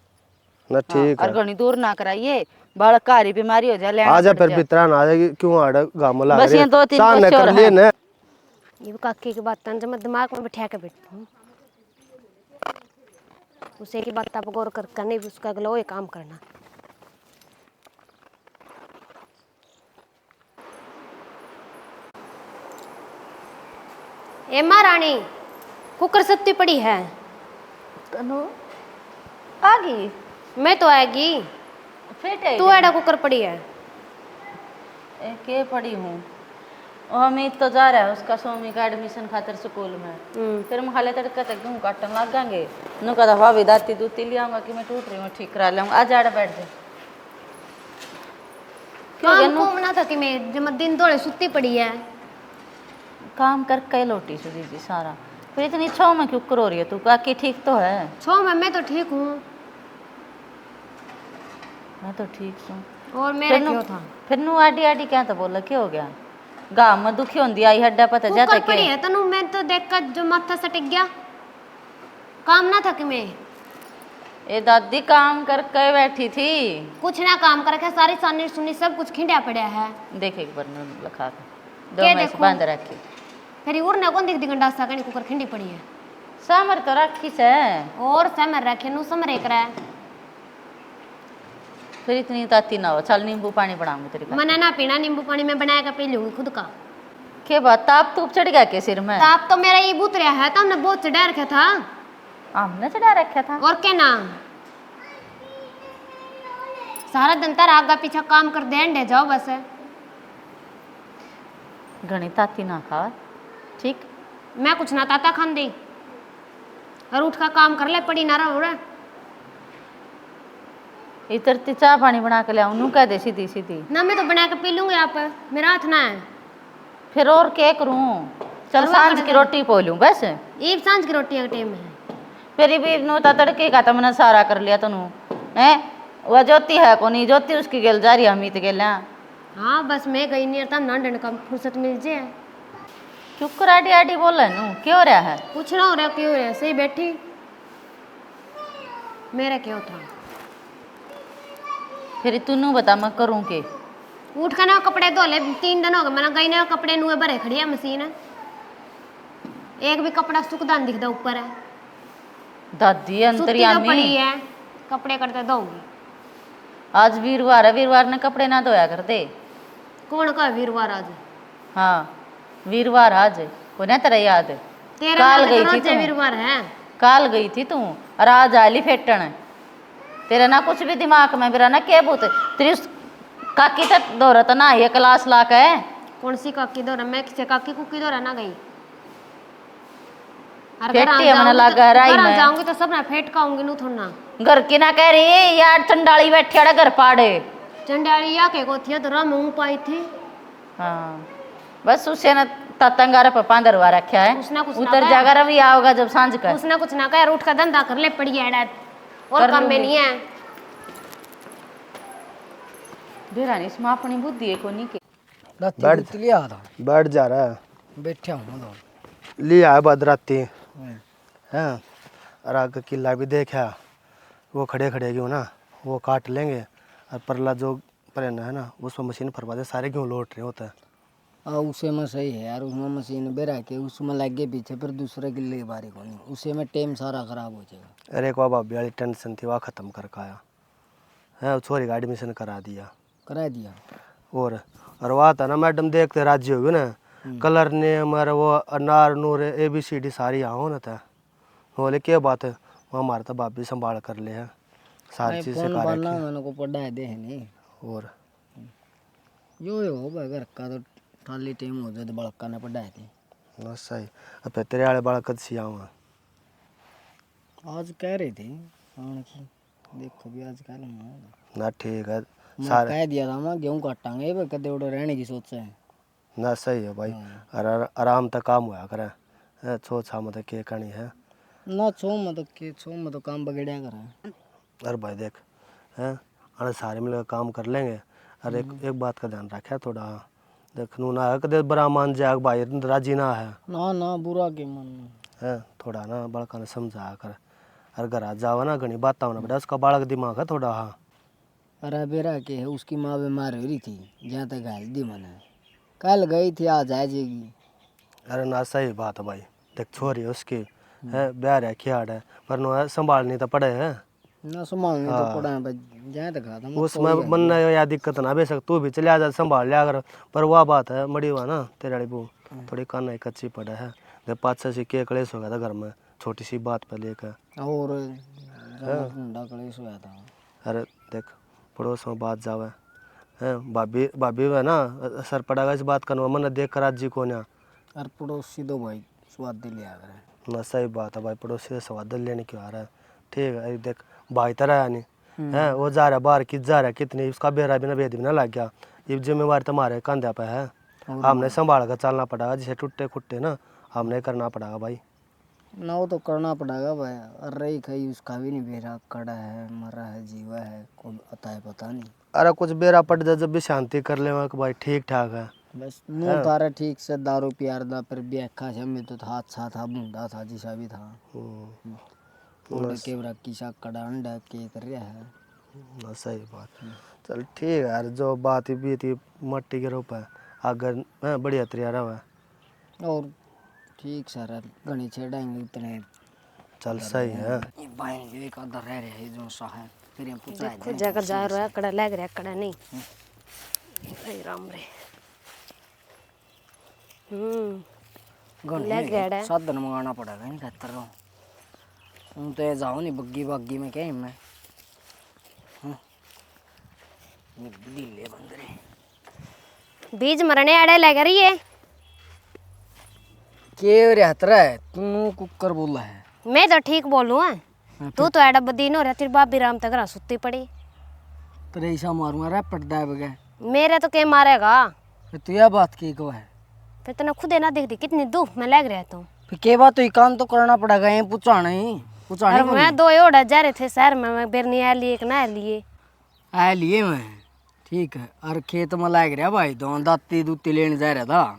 ना ठीक और है। घनी दूर ना कराइए, बालक कारी बीमारी हो जाए, लेना आजा पड़ फिर जाए। पितरा ना आ जाएगी, क्यों आड़ा गाम ला बस ये 2-3 सामने क्वेश्चन कर लिए है। ना। ये भी काकी की बात जब मैं दिमाग में बैठा के बैठता हूँ, उसे की बात आप गौर कर नहीं, उसका अगला वो काम करना। ए महारानी, कुकर सत्ती पड़ी है। आ गई मैं तो आएगी, फिर तू एडा कुकर पड़ी है। के पड़ी हूँ, अमित तो जा रहा है उसका स्वामी का एडमिशन खातर स्कूल में, फिर हम खाले तड़का तक गेहूँ काटन लग जाएंगे, नु कदा भाभी दाती दूती ले आऊंगा कि मैं टूट रही हूँ, ठीक करा लूँगा। आज आड़ा बैठ जा। काम को मना था कि मैं जब दिन दौड़े सुत्ती पड़ी है। काम कर कई लोटी सुधी जी सारा, फिर इतनी छो में क्यों करो रही है तू, काकी ठीक तो है। छो मैं तो ठीक हूँ, मैं तो ठीक हूँ। और मेरा क्यों था। फिर नु आडी आडी क्या तो बोला, क्या हो गया, गाँव में दुखी होंगी आई हड्डा पता जाता कुकर पड़ी है तनु, मैं तो देख कर जो माथा सटक गया, काम ना था कि मैं। ए दादी काम कर के बैठी थी, कुछ ना काम करके सारी सानी सुनी सब कुछ खिंडा पड़ा है। देखे एक बार लखा के क्या दो मैस देखूं? बांध रखी, फिर उर ना कौन दिख दिगंडा सा कनी कुकर खिंडी पड़ी है, सामर तो रखी से, और समर रखे नु समर एक रहा है। फिर इतनी ताती ना हो, चल नींबू पानी बनाऊंगी तेरे का। मना ना पीना, नींबू पानी में बनाया पी लूंगी खुद का। के बात, ताप तूप चढ़ गया के सिर में? ताप तो मेरा ये बुत रहा है, तो हमने बहुत चढ़ा रखा था। हमने चढ़ा रखा था, और क्या ना, सारा दिन तार आगा पीछा काम कर दे जाओ बस। घनी ताती ना खा, ठीक। मैं कुछ ना ताता खान दी, और उठ का काम कर ले, पड़ी ना रहा। इधर ते चाय पानी बना के ले आऊं, नू कह दे सीधी सीधी। ना मैं तो बना के पी लूंगी, आप मेरा हाथ ना है। फिर और क्या करूं, चल सांझ की रोटी पो लूं बस। ये सांझ की रोटी का टाइम है। फिर भी नो तड़के का तो मैंने सारा कर लिया तनु है, वह ज्योति है को नहीं, ज्योति उसकी गेल जा रही, अमित गेल। हाँ बस मैं गई नहीं था, नांडन का फुर्सत मिल जाए। क्यों कर आडी आडी बोल रहा है, क्यों हो रहा है? कुछ ना हो रहा, क्यों हो रहा, सही बैठी। मेरा क्यों था, फिर तू बता मैं करूं के? उठ कर ना कपड़े धो ले, 3 दिन हो गए मैंने गई ना, कपड़े नुए भरे खड़ी है मशीन, एक भी कपड़ा सूखदा नहीं दिखता ऊपर है। दादी सुत्ती तो अंतर्यामी पड़ी है, कपड़े करते धोऊंगी। आज वीरवार है, वीरवार ने कपड़े ना धोया करते। कौन का वीरवार आज? हाँ वीरवार आज को ना तेरा याद? तेरा काल तो गई थी रोज तू, वीरवार है। काल गई थी तू और आज आली फेटन। तेरा ना कुछ भी दिमाग में मेरा ना क्या भूत, तेरी उस काकी तक दौरा तो ना ये क्लास ला के। कौन सी काकी दौरा, मैं किसी काकी कुकी दौरा ना गई। फेटी है मना लगा राई में, जाऊंगी तो सब ना फेट काऊंगी नू थोड़ा। घर की ना कह रही यार, चंडाली बैठी अड़ा घर पाड़े। चंडाली या के को थी तो राम मुंह पाई थी। हाँ बस उसे न ततंगारा पे पांदरवा रखा है, कुछ ना उतर कहा। जाकर अभी आओगा जब सांझ का। कुछ ना कुछ ना कर, उठ का धंधा कर ले पड़ी है और काम में नहीं है। बेरानी इसमें अपनी बुद्धि है कोनी के। राती लिया था, बैठ जा रहा है, बैठा हूँ तो लिया है बदराती है। और आगे किला भी देखा, वो खड़े खड़े क्यों ना, वो काट लेंगे और परला जो परेना है ना उसमें मशीन फरवा दे, सारे क्यों लौट रहे होता है। उसे में सही है यार, उसमें मशीन बेरा के उसमें लग गए पीछे, फिर दूसरे किले की बारी को नहीं, उसे में टाइम सारा खराब हो जाएगा। अरे को भाभी वाली टेंशन थी, वह ख़त्म करके आया है, छोरी का एडमिशन करा दिया। करा दिया। और वहाँ था ना मैडम, देखते राज्य होगी ना, कलर ने हमारे वो अनार नूर ABCD सारी आओ ना था, बोले क्या बात है, वो हमारा तो बाप भी संभाल कर ले है, सारी चीज़ सिखा रखी है। मैंने को पढ़ा है दे नहीं और यो हो भाई, घर का तो खाली टाइम हो जाए तो बड़का ने पढ़ा है। बस सही। अब तेरे वाले बाल कद सी आऊँ आज कह रही थी आने की, देखो भी आज कल ना, ठीक है मैं सारे कह दिया था मैं गेहूँ काटांगे भाई, कदे उड़ो रहने की सोच है ना, सही है भाई। और आराम तक काम हुआ करे, छो छा मतलब के कहानी है ना, छो में तो काम बगड़िया करा। अरे भाई देख हैं, अरे सारे मिलकर काम कर लेंगे। अरे एक बात का ध्यान रखे थोड़ा, देख नू ना है कदे बड़ा मान जाए भाई, राजी ना है ना बुरा के मन है, थोड़ा ना बड़का ने समझा कर। अरे घर आ जाओ ना, घनी बात होना बेटा, उसका बालक दिमाग है थोड़ा। हाँ अरे बेरा के है, उसकी माँ बीमार हो रही थी, जहाँ तक घायल दी मैंने, कल गई थी, आज आ जाएगी। अरे ना सही बात है भाई, देख छोरी उसकी है, ब्याह है खियाड़ है, पर नो है संभालनी तो पड़े है ना संभालने तो पड़ा है भाई, जहाँ तक खाता उसमें मन ने या दिक्कत ना बेशक तू भी चले जा संभाल लिया कर, पर वह बात है मड़ी हुआ ना तेरे वाली बहू थोड़ी कान कच्ची पड़ा है, जब 5-6 सिक्के कलेश हो गया था घर में, छोटी सी बात पे लेकर। और धंधा कलेश हुआ था। अरे देख पड़ोस में बात जावे है, भाभी भाभी है ना, असर पड़ेगा इस बात का, मन देख कर आज जी को ना। और पड़ोसी दो भाई स्वाद दे लिया करे ना सही बात है भाई, पड़ोसी से स्वाद लेने क्यों आ रहा है, ठीक है देख भाई तरह है नहीं है, वो जा रहा है बाहर, किस जा रहा है कितनी, उसका बेरा भी ना भेद भी ना लग गया, ये जिम्मेवारी तुम्हारे कंधे पे है, हमने संभाल कर चलना पड़ेगा, जिसे टूटे खुट्टे ना हमने करना पड़ेगा भाई। ना वो तो करना पड़ेगा भाई, अरे खाई उसका भी नहीं बेरा, कड़ा है मरा है जीवा है, को आता है पता नहीं। अरे कुछ बेरा पट जाए जब भी शांति कर ले भाई, ठीक ठाक है बस मुँह तारा ठीक से दारू पियार दा, फिर भी अखा में तो था, अच्छा था, बूंदा था, जिसा भी था। थोड़े के बरा किसा कड़ा अंडा के कर रहा है ना सही बात। चल ठीक है यार, जो बात ही भी थी मट्टी के रूप है, अगर बढ़िया तैयार रहा है और ठीक सर घनी छेड़ाएंगे उतने। चल सही है। ये भाई एक आधा रह रहा है जो सा है, फिर हम पूछा है खुद जाकर जा रहा है, कड़ा लग रहा है, कड़ा नहीं। अरे राम रे लग गया है। साधन मंगाना पड़ेगा इन खतर रो, तुम तो जाओ नहीं बग्गी बग्गी में क्या मैं दिले बंदरे बीज मरने आड़े लग रही है। के रे हतरा है तू कुकर बोला है, मैं तो ठीक बोलूँ है, तू तो एडा बदीन हो रहा, तेरी बाबी राम तक रहा सुत्ती पड़ी, तेरे ऐसा मारूंगा रे पड़दा है बगैर, मेरे तो के मारेगा, तू यह बात की को है, फिर तूने खुद ना देख दी कितनी दुख में लग रहा तू। फिर के बात तो काम तो करना पड़ेगा, ये पूछाना ही पूछाने को मैं 2 ओढ़ा जा रहे थे शहर में, मैं बेरनी आ लिए एक ना लिए आ लिए मैं, ठीक है। और खेत में लाग रहा भाई, तो दाती दूती लेने जा रहा था,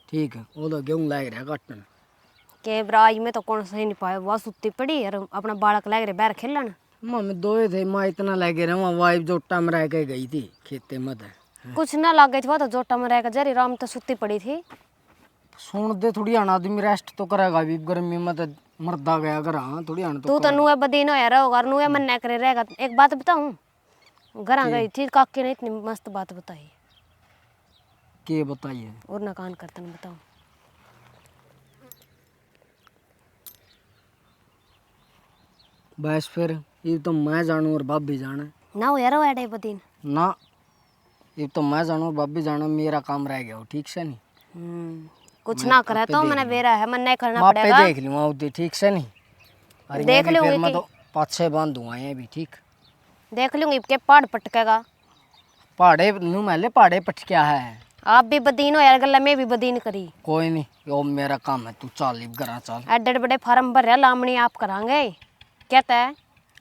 ठीक है, वो तो गेहूं लाग रहा काटन के ब्राज में तो कौन सही नहीं पाया, वह सुत्ती पड़ी और अपना बालक लग रहे बाहर खेलन। मम्मी दोए थे, माँ इतना लगे रहे, वहाँ वाइफ जोटा में रह के गई थी खेते में, कुछ ना लग गई थी, वो तो जोटा में रहकर जरी राम तो सुत्ती पड़ी थी। सुन दे थोड़ी आना, आदमी रेस्ट तो करेगा भी, गर्मी में तो मरदा गया घर, हाँ थोड़ी आना तू तो नुए बदीन होया रहोगा और नुए मन न करे रहेगा। एक बात बताऊं, घर गई थी काकी ने इतनी मस्त बात बताई, के बताइए और ना कान करते न बताऊं। बस फिर ये तो मैं जानू और भाभी जाने ना हो यार एडे बदीन ना, ये तो मैं जानू और भाभी जाना, मेरा काम रह गया, ठीक से नहीं। कुछ ना करे तो मैंने बेरा है, मन नहीं करना मापे पड़ेगा। देख लूँगा उधर, ठीक से नहीं। और देख मैं भी लूंगी फिर मैं कि- तो 5-6 बांध दूंगा ये भी, ठीक। देख लूंगी के पहाड़ पटकेगा। पहाड़े नू महले पहाड़े पटक्या है, आप भी बदीन हो यार, गल्ला मैं भी बदीन करी। कोई नहीं, यो मेरा काम है, तू चल इब घर चल। एडे बड़े फार्म भर रहा, लामणी आप करांगे कहता है।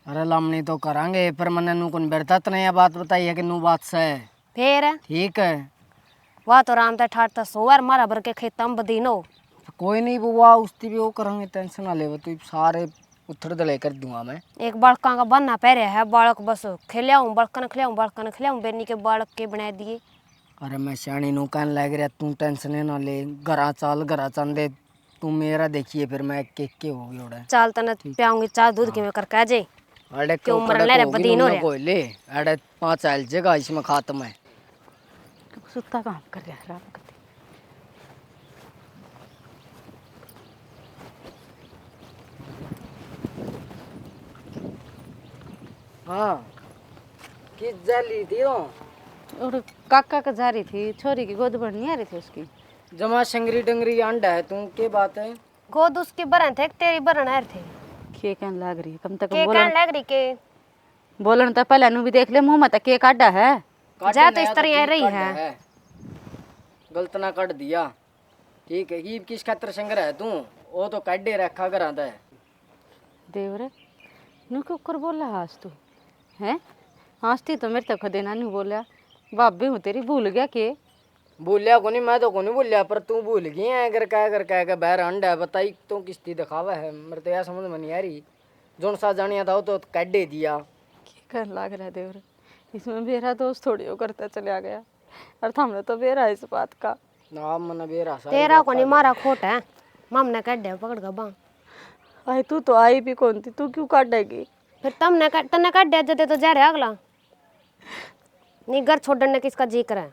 अरे लामनी तो करांगे, पर मैंने नू कौन बेरता तो नहीं बात बताई है कि नू बात से है। फिर ठीक है, वाह तो राम था ठाट था सोवर मारा भर के खेता में बदीन हो। कोई नहीं बुआ, उसकी भी वो करांगे, टेंशन ना ले, तू सारे उथड़ दले कर दूंगा मैं। एक बालका का बनना पहरे है, बालक बस खिलाऊं बड़कन खिलाऊं बड़कन खिलाऊं, बेनी के बालक के बना दिए। अरे मैं सियाणी नू कहने लग रहा, तू टेंशन ना ले, घरा चल दे, तू मेरा देखिए फिर मैं के हो गई उड़ा। चाल तना प्याऊंगी चाह दूध की मैं करके आ जाए। अरे क्यों मरने रे बदीन हो रहा। कोई ले, अरे 5 आयल जगह इसमें खात्म है। सुत्ता काम कर रहा है रात को। हाँ, किस जाली थी वो? और काका का जा रही थी, छोरी की गोद भर नहीं आ रही थी उसकी। जमा शंगरी डंगरी अंडा है, तू के बात है? गोद उसके बरन थे, तेरी बरन है थे। के कहने लग रही है, कम तक के कहने लग रही के बोलन तो पहले नु भी देख ले, मुंह में तो के काटा है। जा तो इस तरह रही है। गलत ना काट दिया, ठीक है। ये किस खातर शंगर है तू? वो तो काटे रखा कर आंदा है। देवरे नु क्यों कर बोला आज तू हैं? हंसती तो मेरे तक देना नहीं बोला, भाभी हूँ तेरी, भूल गया के? बोलिया को नहीं, मैं तो को नहीं बोलिया, पर तू भूल गई है। अगर कह के बाहर अंडा है, बताई तो किस्ती दिखावा है, मेरे तो यार समझ में नहीं आ रही। जोन सा जानिया था वो तो काटे दिया। कर लग रहा है देवरे, इसमें मेरा दोस्त थोड़ी वो करता चला गया, और हमने तो बेरा इस बात का ना मन बेरा सा तेरा को नहीं मारा खोट है, मम ने काट दिया पकड़ का बां। आई तू तो आई भी कौन थी, तू क्यों काटेगी? फिर तमने तने काट दिया जते तो जा रहा अगला नहीं घर छोड़ने किसका जिक्र है।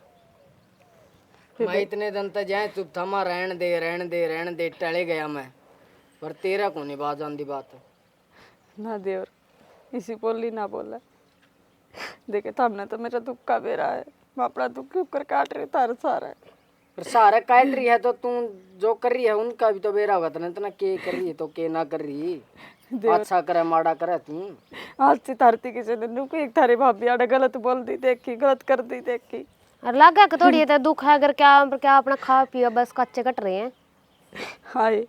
मैं इतने दिन तक जाए चुप थमा, रहन दे टले गया मैं, पर तेरा को नहीं बात आंदी बात। ना देवर इसी बोली ना बोला, देखे हमने तो मेरा दुख का बेरा है, मैं अपना दुख क्यों कर काट रही तार सारा है। पर सारा काट रही है तो तू जो कर रही है उनका भी तो बेरा होगा, तो ना के कर रही है तो के ना कर रही। अच्छा करे माड़ा करे तू। आज से तारती किसी ने नुको एक थारी भाभी आड़े गलत बोल दी देखी, गलत कर दी देखी, और लगा कि थोड़ी तो दुख है, अगर क्या अपना खा पिया बस कच्चे कट रहे हैं। हाय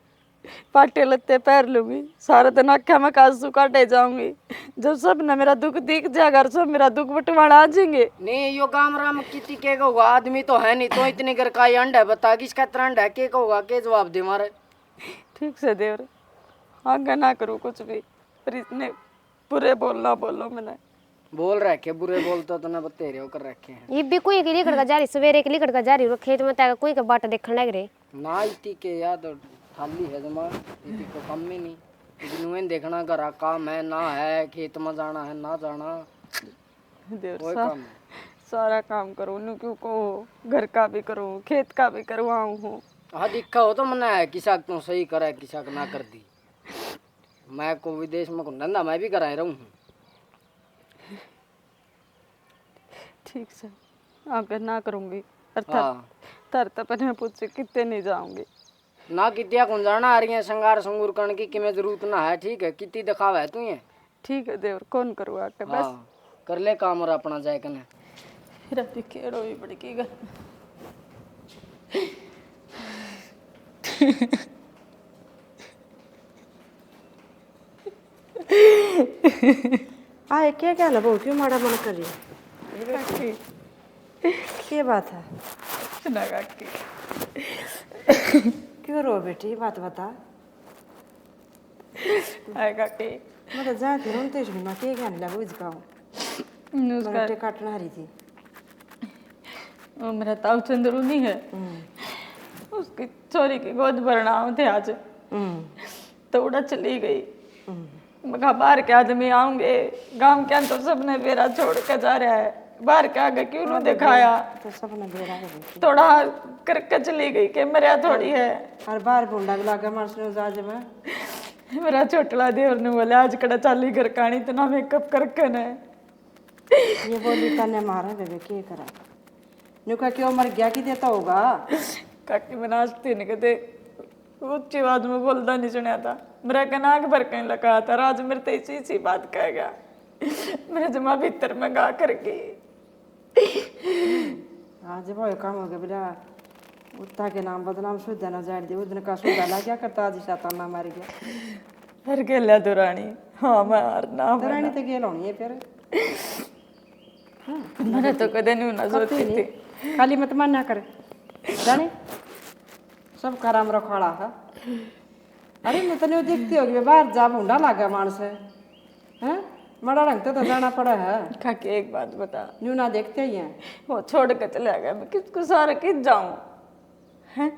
पाटे लत्ते पैर लूंगी, सारा दिन आख्या में काजू काटे जाऊंगी, जब सब ने मेरा दुख दिख जाएगा और सब मेरा दुख बटवाना आ जाएंगे। नहीं यो गाम राम किती के होगा, आदमी तो है नहीं, तो इतने घर का अंडा है, बता किसका अंडा है, के होगा, के जवाब दे मारे। ठीक से देवर आगे ना करूँ कुछ भी, पर इतने बुरे बोलना बोलो मैंने। बोल रखे बुरे बोलते तो ना बतेरे होकर रखे हैं। ये भी कोई की लिकड़ का जारी सवेरे की लिकड़ का जारी रो खेत में ताका कोई का बाट देखने लग रहे ना इतनी के याद खाली है जमा, इतनी को कम में नहीं, इतनी देखना घरा काम है ना, है खेत में जाना है ना जाना, देवर काम है। सारा काम करूँ नु क्यों को, घर का भी करूँ खेत का भी करवाऊँ हूँ। हाँ दिखा हो तो मना है, किसा तो सही करे किसा ना कर दी। मैं को विदेश में धंधा मैं भी कराए रहूँ। ठीक से आगे ना करूँगी, और हाँ तर तपने पूछे कितने नहीं जाऊंगी ना, कितिया कौन जाना आ रही है संगार संगूर करने की, कि मैं जरूरत ना है, ठीक है। कितनी दिखावा है तू ये, ठीक है देवर कौन करूँ आके बस। हाँ कर ले काम और अपना जाए कने। फिर अभी खेड़ो भी पड़ेगी घर आए क्या लबो, क्यों माड़ा मन कर रही है? क्या बात है? सुना काकी क्यों रो बेटी, बात बता। आए काकी मैं तो जाती हूँ तेज भी मैं क्या कहने लगा इसका उसका काटना रही थी। वो मेरा ताऊ चंद्रू नहीं है, उसकी छोरी की गोद भरना थे आज, तो उड़ा चली गई। मैं कहा बाहर के आदमी आऊंगे, गांव के तो सबने बेरा छोड़ के जा रहा है, बाहर के आगे क्यों नहीं दिखाया, तो सबने बेरा है थोड़ा करके चली गई के मरिया थोड़ी है। और बाहर बोंडा लगा मार्च ने जा जब मेरा छोटला देवर ने बोला आज कड़ा चाली घर कानी तो ना मेकअप करके ने ये बोली तने मारा बेबे के करा नु का क्यों मर गया कि देता होगा। काकी मैं नाचती नहीं कहते ऊंची आवाज में बोलता नहीं सुना था, मेरा का नाक भर कहीं लगा था, राज मेरे तो इसी बात कह गया, मेरे जमा भीतर में गा कर गई। आज वो काम हो गया बेटा उत्ता के नाम बदनाम शुद्ध ना जान दे उधर का शुद्ध ला क्या करता आज शैतान ना मार गया हर गेल्या तो राणी हाँ मारना रानी तो गेल होनी है फिर मैंने तो कदे नहीं ना सोची थी खाली मत मानना करे जाने सब कराम रखवाड़ा है अरे मैं तने देखती होगी बाहर जा मुंडा लागा मानस हैं मड़ा रंग तो जाना पड़ा है काकी एक बात बता न्यू ना देखते ही हैं वो छोड़ के चले गया मैं किसको सारा किस जाऊं हैं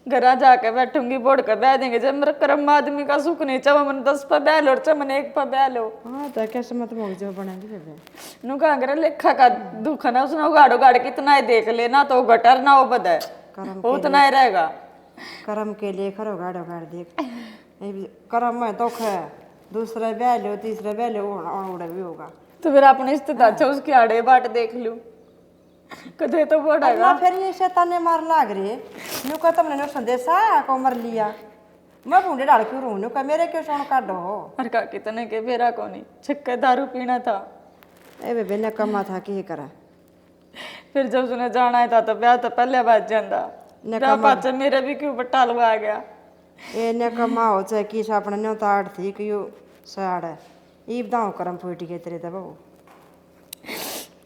घर जाके बैठूंगी बोर्ड कर बैठ देंगे जब मेरा कर्म आदमी का सुख नहीं चाहे मन 10 पर बैल और चाहे मन 1 पर बैल हो हाँ तो कैसे मत मोग जो बनाएंगे बेबे नु कहा करे लेखा का दुख ना उसने उगाड़ो गाड़ कितना ही देख लेना तो गटर ना हो बदा वो उतना ही रहेगा कर्म के लिए करो गाड़ो गाड़ देख कर्म में दुख है दूसरे बैल हो तीसरे बैल हो उड़ा भी होगा तो फिर अपने रिश्तेदार अच्छा उसके आड़े बाट देख लूं कदे तो बढ़ेगा अल्लाह फिर ये शैतान ने मार लाग रही न्यू का तुमने नो संदेश आया को मर लिया मैं बूढ़े डाल क्यों रहूं न्यू का मेरे क्यों सोन काटो हो और का कितने के बेरा को नहीं छक्के दारू पीना था ए बेबे ने कमा था कि करा फिर जब उसने जाना है था तो ब्याह तो पहले बात जांदा ब्याह पाचे मेरे भी क्यों बट्टा लगा गया ए ने कमा हो चाहे किस अपने न्यू ताड़ थी कि यो साड़ है ईब दाऊ करम फूट गए तेरे तब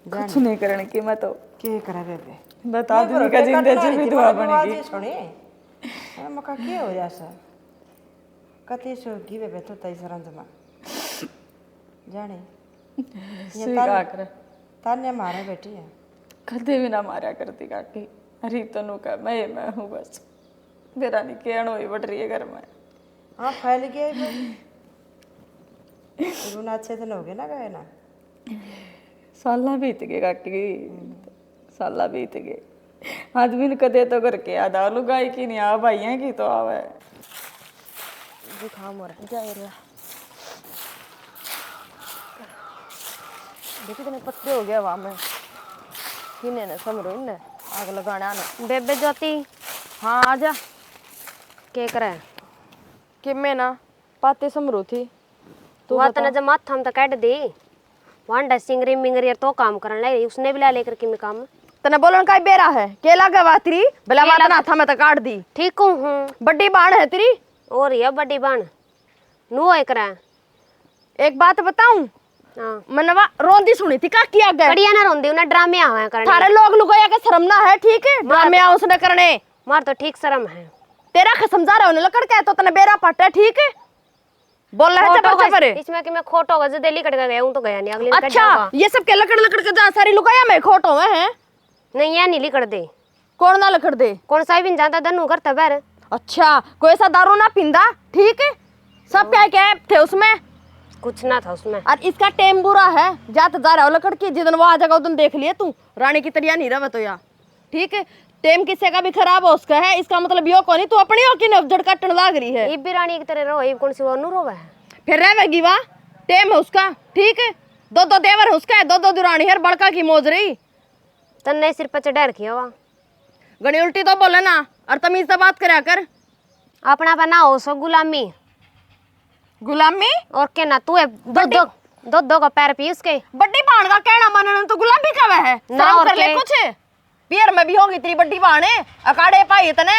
कुछ नहीं करने की मैं तो के करा बेबे बता दूंगी का जिंदगी भी दुआ बनेगी सुनी मका के हो जासा कति सोगी बेबे तो तई सरंजमा जाने सी का कर ताने मारे बेटी है कदे भी ना मारा करती काकी अरे तनु का मैं हूँ बस मेरा नहीं केण हुई बट रही है घर में हाँ फैल गए गुना अच्छे दिन हो गए ना गए ना साला बीत गए काकी साला बीत गए आदमी ने कदे तो करके याद आ लुगाई की नहीं आ भाइया की तो आवे जुकाम हो रहा है जा रहा देखो इतने पत्ते हो गया वहाँ में किने ने समरो इनने आग लगाना ना बेबे ज्योति हाँ आजा के करे कि मैं ना पाते समरो थी तू तने जब माथा हम तो काट दी वांडा सिंगरी मिंगरी तो काम करने लगी उसने भी ला लेकर के मैं काम तने बोलन का बेरा है केला का बातरी भला माता ना था मैं तो काट दी ठीक हूँ बड़ी बाण है तेरी और ये बड़ी बाण नु है करे एक बात बताऊं हां मनवा रोंदी सुनी थी का किया गया कड़िया ना रोंदी उन्हें ड्रामे आवे करने थारे लोग लुगाया के शर्म ना है ठीक है ड्रामे आ उसने करने मार तो ठीक शर्म है तेरा का समझा रहा हूं लकड़ के तो तने बेरा पट्टा ठीक है बोल रहा है चपर चपर इसमें कि मैं खोटो होगा जो दिल्ली कट गया हूं तो गया नहीं अगली अच्छा ये सब के लकड़ लकड़ के जा सारी लुगाया में खोटो है नहीं या नीली कर दे कौन ना लकड़ दे कौन सा भी जाता दनु करता बैर अच्छा कोई ऐसा दारू ना पींदा ठीक है सब क्या क्या थे उसमें कुछ ना था उसमें और इसका टेम बुरा है जात जा रहा हो लकड़ की जिदन वो आ जाएगा उदन देख लिए तू रानी की तरिया नहीं रहा तो यार ठीक है टेम किसी का भी खराब हो उसका है इसका मतलब यो कोनी तू अपनी हो कि नवजड़ काटने लाग रही है ये भी रानी की तरह रहो ये कौन सी वो नु रोवे है फिर रहेगी वाह टेम है उसका ठीक है दो दो देवर है उसका है दो दो दुरानी है बड़का की मौज रही तन्ने सिर पर चढ़ा रखी हुआ गणी उल्टी तो बोले ना और तमीज से बात करा कर अपना बना हो सो गुलामी गुलामी और के ना तू है दो दो का पैर पी उसके बड्डी बाण का कहना मानना तो गुलामी का है ना शर्म और कर ले के? कुछ पियर में भी होगी तेरी बड्डी बाण है अकाड़े पाई तने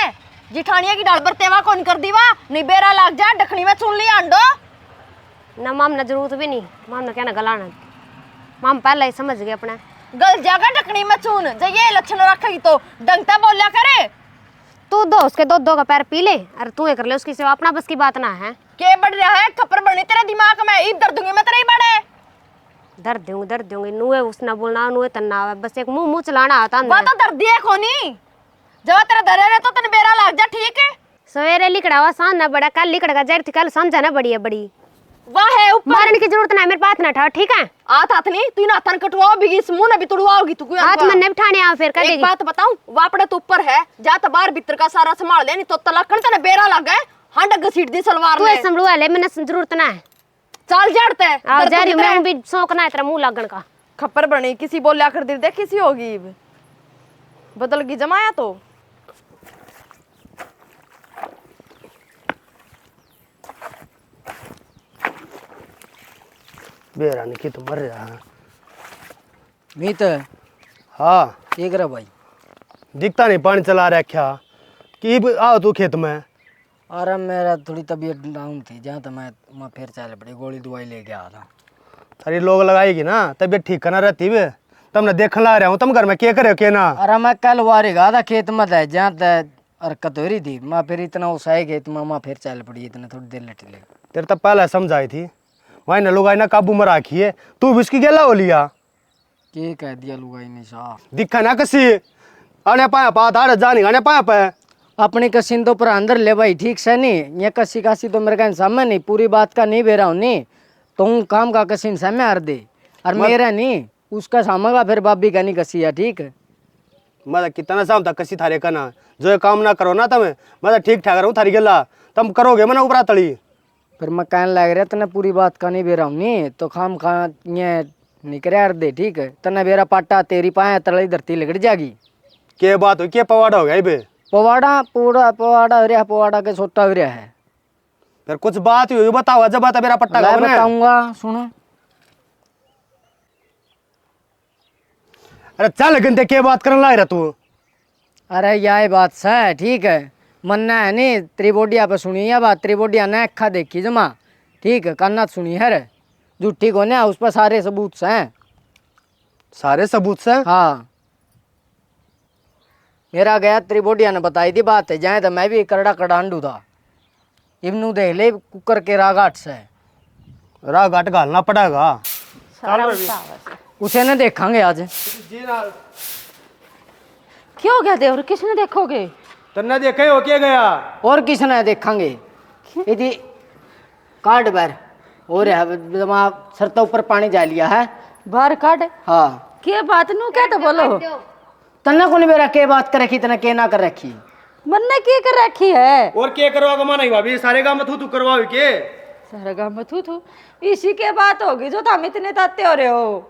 जिठानिया की डाल पर तेवा कौन कर दीवा नहीं बेरा लाग जा डखनी में सुन लिया अंडो ना माम ना जरूरत भी नहीं माम ना कहना गलाना माम पहले ही समझ गए अपना गल जागा डखनी में चून जो ये लक्षण रखेगी तो डंगता बोलिया करे तू दो उसके दो का पैर पी ले अरे तू ये कर ले उसकी सेवा अपना बस की बात ना है के बढ़ रहा है खपर बनी तेरे दिमाग में ईब दर्द दूंगी मैं तेरे ही बड़े दर्द दूंगी नुए उसना बोलना नुए तन्ना बस एक मुंह चलाना आता वो तो दर्द है कोनी जब तेरा दर्द है तो तने बेरा लाग जा ठीक है सवेरे लिकड़ा हुआ सांझ ना बड़ा कल लिकड़ा जड़ थी कल समझा ना बड़ी है बड़ी वाह है ऊपर मारने की जरूरत ना मेरे पास ना ठा ठीक है आत हाथ नहीं तू नाथन कटवाओ भी इस मुंह ना भी तुड़वाओगी तू कोई हाथ में नहीं बिठाने आ फिर एक बात बताऊं वापड़े तो ऊपर है जा तो बाहर भीतर का सारा संभाल ले नहीं तो तलकन तने बेरा लग गए हां घसीट दी सलवार तू में ये संभलवा ले मैंने जरूरत ना है चल जड़ते आ जा रही मैं भी शौक ना है तेरा मुंह लगन का खप्पर बनी किसी बोलिया कर दी देख किसी होगी बदल की जमाया तो बेरानी की तो मर रहा है मीत हाँ एक रे भाई दिखता नहीं पानी चला रखा कि आओ तू खेत में। अरे मेरा थोड़ी तबीयत डाउन थी, जहाँ तो मैं फिर चल पड़ी, गोली दवाई लेके आ था। सारी लोग लगाएगी ना तबीयत ठीक करना रहती वे। तुमने देखने ला रहा हूँ, तुम घर में क्या करे के ना। अरे मैं कल वारे गया था खेत में, जहाँ तक हरकत हो रही थी, मैं फिर इतना उसाए खेत में, मैं फिर चल पड़ी, इतना थोड़ी देर लेट ले। तेरे तो पहले समझाई थी, वही ना लुगाई ना काबू में राखी है, तू भी उसकी गेला हो लिया। के कह दिया लुगाई ने साहब, दिखा ना कसी आने पाया पा था जानी आने पाया पे अपनी कसीन तो पर अंदर ले भाई, ठीक से नहीं ये कसी कासी तो मेरे का सामने नहीं, पूरी बात का नहीं बेरा हूँ नहीं, तुम काम का कसीन सामने हर दे, और मेरा नहीं उसका सामने का फिर बाबी का नहीं कसी है, ठीक है। मैं कितना शाम तक कसी थारे का ना, जो ये काम ना करो ना तुम्हें, मैं ठीक ठाक रहूँ थारी गेला, तुम करोगे मैं ऊपर तड़ी। फिर मैं कहने लग रहा तने पूरी बात का नहीं बेरा हूँ नहीं, तो खाम खा ये निकरे हर दे, ठीक है। तने बेरा पाटा तेरी पाया तड़ी धरती लगड़ जाएगी। के बात हो, क्या पवाड़ा हो गया बे? पवाड़ा पूरा पवाड़ा हो रहा, पवाड़ा के छोटा हो रहा है। फिर कुछ बात हुई बताओ, जब बात मेरा पट्टा मैं बताऊंगा, सुनो। अरे चल गंदे क्या बात करने लग रहा तू? अरे यह बात है, ठीक है, मन्ना है नहीं त्रिबोडिया पे सुनी है बात, त्रिबोडिया ने अखा देखी जमा, ठीक है, कान्ना सुनी है, झूठी को ना, उस पर सारे सबूत हैं। सारे सबूत से? हाँ, मेरा गया त्रिबोडिया ने बताई थी बात है, जाए तो मैं भी करड़ा कड़ांडू था, इवनू देख ले कुकर के रागाट से रागाट घालना पड़ेगा। उसे न देखा आज। क्या हो गया देवर, किसने देखोगे? तन्ने देखे हो क्या गया? और किसने देखेंगे, यदि कार्ड बार और सर तो ऊपर पानी जा लिया है बाहर काट। हाँ, क्या बात नू क्या तो बोलो। तन्ना को नहीं बेरा के बात कर रखी, तना के ना कर रखी, मन्ने की कर रखी है। और क्या करवाओगे माना ही भाभी, सारे काम में तू करवाओ के सारा गाँव में थू इसी के बात होगी जो तुम इतने ताते हो रहे हो।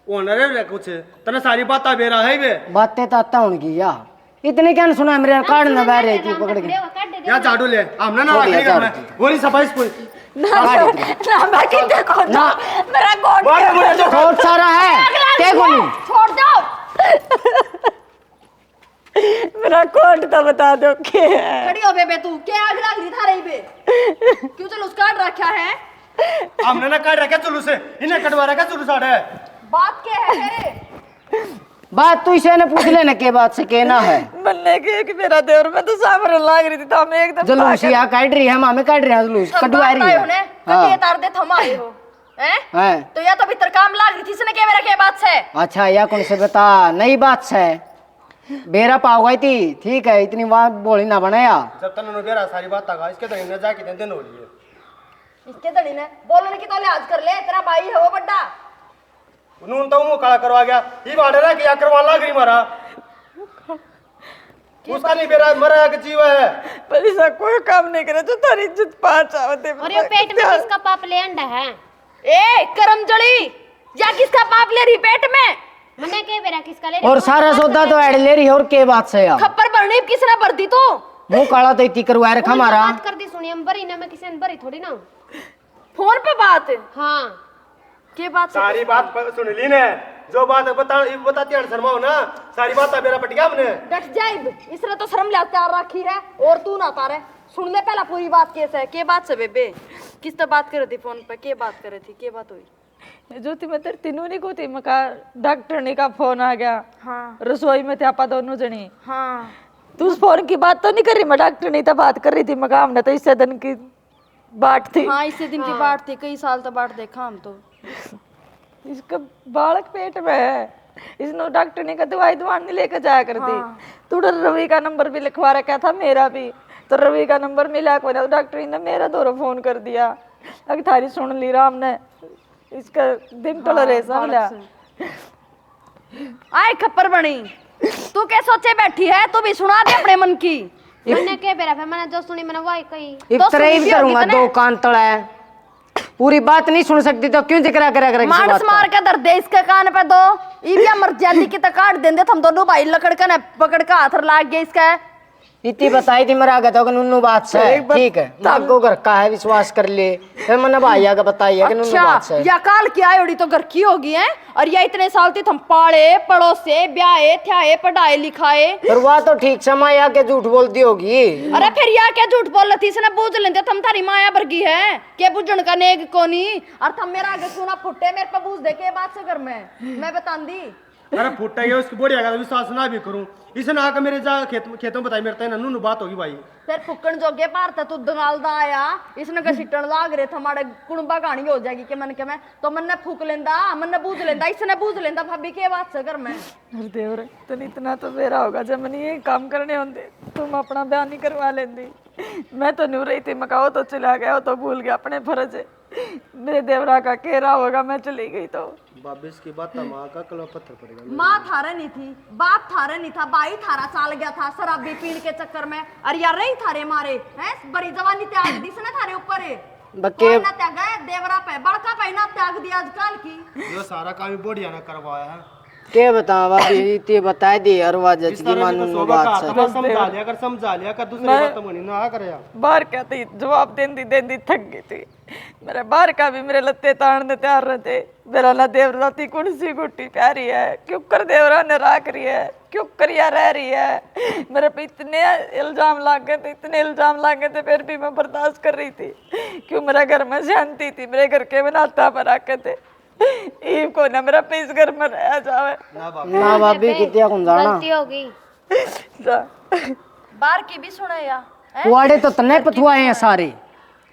ओनर कुछ तने सारी बात बेरा है बे, बातें तो आता उनकी या इतने क्या सुना मेरे कार्ड न बह रही थी पकड़ के। या झाड़ू ले हमने ना रखनी घर में गोली सफाई ना मैं की देखो ना मेरा कोट बहुत सारा है, क्या कोनी छोड़ दो। मेरा कोट तो बता दो के है। खड़ी हो बे तू, क्या आग लग रही था रही बे, क्यों चलो उसका काट रखा है? हमने ना काट रखा चुलू से, इन्हें कटवा रखा चुलू साढ़े। बात क्या है तेरे? बात तू इसे ने पूछ लेने के बात से कहना है। बनने के कि मेरा देवर में तो सामने लाग रही थी, तो हमें एकदम जलूस या काट रही है, मामे काट रही है जलूस, कटवा रही है। कटिए तार दे थम आए हो हैं? तो या तो भीतर काम लाग रही थी, इसने क्या मेरा क्या बात से? अच्छा, या कौन से बता, नई बात से बेरा पाव गई थी, ठीक है, इतनी बात बोली ना बनाया। जब तक उन्होंने बेरा सारी बात तक इसके तो इन्हें जाके दिन हो रही है, इसके धड़ी ने बोलने की तो लिहाज कर ले, तेरा भाई है वो बड्डा। उन्होंने तो मुंह काला करवा गया, ये बाड़े ना किया करवा लाग रही मारा, उसका नहीं बेरा मरा के जीव है। पर ऐसा कोई काम नहीं करे तो तारी इज्जत पाँच आवते। और ये पेट में किसका पाप ले अंडा है? ए करम जड़ी, या किसका पाप ले रही पेट में? मने के बेरा किसका ले? और सारा सौदा तो ऐड ले रही है, और के बात से यार खप्पर भरनी किसने भर दी तू? मुंह काला तो इतनी करवा रखा हमारा। बात कर दी सुनी हम बरी ना, मैं किसी ने बरी थोड़ी ना। फोन पे बात? हाँ, के बात? सारी बात सुन ली ने, जो बात बताती है शर्मा हो ना, सारी बात मेरा पट गया हमने। डट जाए, इसने तो शर्म ले तैयार रखी है, और तू ना तारे सुन ले पहला पूरी बात कैसे है। के बात से बेबे, किस तरह बात कर रही थी फोन पे, के बात कर रही थी, के बात हुई? जो थी मैं तेरे तीनों नहीं को थी, मका डॉक्टर ने का फोन आ गया। हाँ रसोई में थे आपा दोनों जनी। हाँ, तू उस फोन की बात तो नहीं कर रही, मैं डॉक्टर नहीं था बात कर रही थी, मका हमने तो इससे दिन की बाट थी। हाँ इसी दिन की बात थी, कई साल तो बात देखा हम तो। इसका बालक पेट में है, इसने डॉक्टर ने कहा दवाई नहीं लेकर जाया करती। तो रवि का नंबर भी लिखवा रखा था मेरा भी, तो रवि का नंबर मिला को ना, डॉक्टर ने मेरा दोनों फोन कर दिया। अगर थारी सुन ली राम ने, इसका दिन टल रे समझा। आए खप्पर बनी, तू क्या सोचे बैठी है, तू भी सुना दे अपने मन की। मने के बेरा फिर मैंने जो सुनी मैंने वही कही। इतना ही भी करूंगा, दो कान तड़ा है, पूरी बात नहीं सुन सकती तो क्यों जिक्र करा मानस मार के दर्द दे इसके कान पे दो, ये भी मर जाती की तो काट देंगे हम दोनों भाई, लकड़ का न पकड़ का हाथ लाग गया इसका। इतनी बताई थी मेरा आगे तो कि नुन्नू बात से है, ठीक है आपको घर का है विश्वास कर ले। फिर मैंने भाइया का बताइए कि नुन्नू बात से है। या काल की आयोड़ी तो घर की होगी है, और या इतने साल थी हम पाले पड़ोसे ब्याहे थ्याए पढ़ाए लिखाए। पर वह तो ठीक समय आके झूठ बोलती होगी। अरे फिर या क्या झूठ बोल रही थी, इसने बूझ लेते थम थारी माया वर्गी है के बुझण का नेक कोनी, और थम मेरा आगे क्यों ना फुटे मेरे पे बूझ दे के बात से घर में मैं बता दी। अरे फुटा है उसकी बोड़ी अगर विश्वास ना भी करूं, इसे ना आकर मेरे जा खेतों बताई मेरे तय नन्नू बात होगी भाई। फिर फुक्कण जोगे पार तू दंगालदा आया, इसने घसीटन लाग रहे थे हमारे कुणबा कहानी हो जाएगी कि मन के मैं तो मन ने फूक लेंदा, मन ने बूझ लेंदा, इसने बूझ लेंदा भाभी के बात से घर में। अरे देवर तुम इतना तो मेरा होगा जब मैंने ये काम करने होंगे तुम अपना बयान नहीं करवा लेंदी। मैं तो नहीं रही थी, मकाओ तो चला गया तो भूल गया अपने फर्ज है। मेरे देवरा का केरा होगा मैं चली गई तो बाबिस की बात माँ का कल पत्थर पड़ेगा। माँ थारे नहीं थी, बाप थारे नहीं था, भाई थारा चाल गया था शराबी पीने के चक्कर में। अरे यार रही थारे मारे हैं बड़ी जवानी त्याग दी ने थारे ऊपर है बके ना त्याग है देवरा पे बड़का पे ना त्याग दिया आजकल की। जो सारा काम बढ़िया ना करवाया है के बताओ भाभी इतनी बता दी और वह जज की मानू बात से समझा लिया कर दूसरी बात तो मनी ना करे यार। बाहर क्या थी जवाब देंदी देंदी थक गई थी। मेरे बाहर का भी मेरे लत्ते ताड़ने तैयार रहते। मेरा ना देवरा थी कौन सी गुट्टी प्यारी है, क्यों कर देवरा ने राख रही है, क्यों करिया रह रही है। मेरे पे इतने इल्जाम लाग गए थे, इतने इल्जाम लाग गए थे, फिर भी मैं बर्दाश्त कर रही थी। क्यों मेरा घर में शांति थी, मेरे घर के बनाता पर आके थे ईव को ना मेरा पे इस घर में रह जावे ना भाभी कितिया कौन जाना गलती हो गई। बाहर की भी सुने या कुआड़े तो तने पथुआए हैं सारे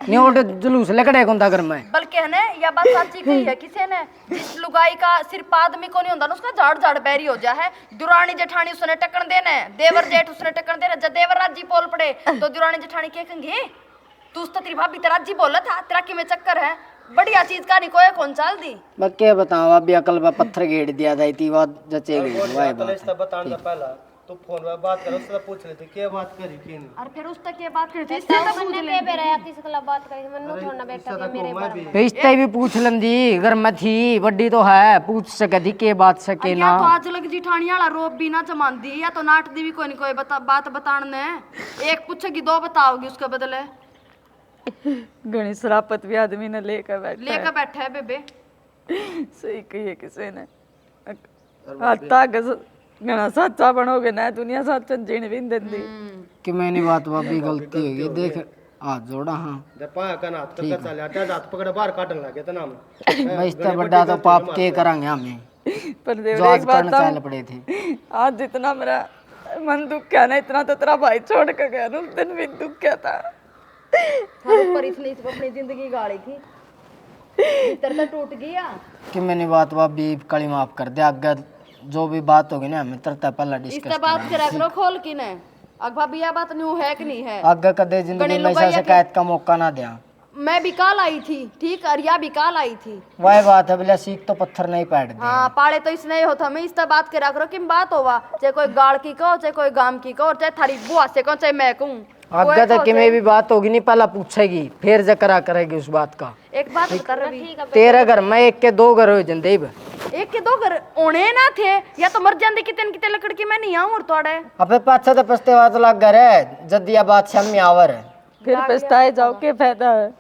न्योट जुलूस लकड़े कुंदा घर में। बल्कि है ना या बात सच्ची कही है किसी ने, जिस लुगाई का सिर्फ आदमी को नहीं होता ना उसका झाड़ झाड़ बैरी हो जा है। दुरानी जेठानी उसने टक्कन देना है, देवर जेठ उसने टक्कन देना। जब देवर राजी बोल पड़े तो दुरानी जेठानी क्या कहेंगे तू तो तेरी भाभी तेरा जी बोला था तेरा कि में चक्कर है, बढ़िया चीज का नहीं कोई कौन चाल दी। बक्के बताओ अभी अकल पर पत्थर गेड़ दिया था इतनी बात जचे गई वाह बात बताने से पहला तो फोन में बात करो उससे पूछ लेते क्या बात करी कि नहीं। और फिर उस तक ये बात करती इससे तो पूछ मैंने ले के बेरा या किस खिलाफ बात करी मन्नू थोड़ा बैठा के मेरे पर रिश्ते भी पूछ लंदी घर में थी बड्डी तो है पूछ सके थी के बात सके ना। या तो आज लग जिठानी वाला रोप भी ना जमांदी या तो नाट दी भी कोई नहीं कोई बात बताने एक पूछेगी दो बताओगी उसके बदले। घनी शरापत भी आदमी ने लेकर बैठा है बेबे। सही कही है किसी ने घना सच्चा बनोगे ना दुनिया सच जीण भी देंदी कि मैंने बात भाभी गलती होगी देख हाथ जोड़ा। हाँ जब पाया का ना तो कर चले आटा हाथ पकड़ बाहर काटन लगे तो नाम मैं इससे बड़ा तो पाप के करांगे हमें पर जो देव आज एक बात करना चल पड़े थे। आज जितना मेरा मन दुख क्या ना इतना तो तेरा भाई छोड़ के गया उस दिन भी दुख क्या था। पर इसने इस अपनी जिंदगी गाड़ी थी भीतर तो टूट गया कि मैंने बात भाभी कड़ी माफ कर दे आगे जो भी बात होगी ना हमें तरता पहला डिस्कस इससे बात करा करो खोल की ने अगवा भी यह बात न्यू है कि नहीं है। आगे कदे जिंदगी में ऐसा शिकायत का मौका ना दिया। मैं भी काल आई थी ठीक अरिया भी काल आई थी वही बात है बोले सीख तो पत्थर नहीं पैट दे। हाँ पाड़े तो इसने होता मैं इससे बात करा करो कि बात होवा चाहे कोई गाड़ की कहो चाहे कोई गाम की कहो चाहे थारी बुआ से कहो चाहे मैं कहूँ आगे तक कि में भी बात होगी नहीं पहला पूछेगी फिर जकरा करेगी उस बात का। एक बात बता रही तेरे घर में एक के दो घर हो जंदेब एक के दो घर ओने ना थे या तो मर जाते कितने कितने लकड़ की मैं नहीं आऊं और तोड़े अबे पाछा तो पछते बात लग घर है जदिया बात में आवर है फिर पछताए जाओ के फायदा है।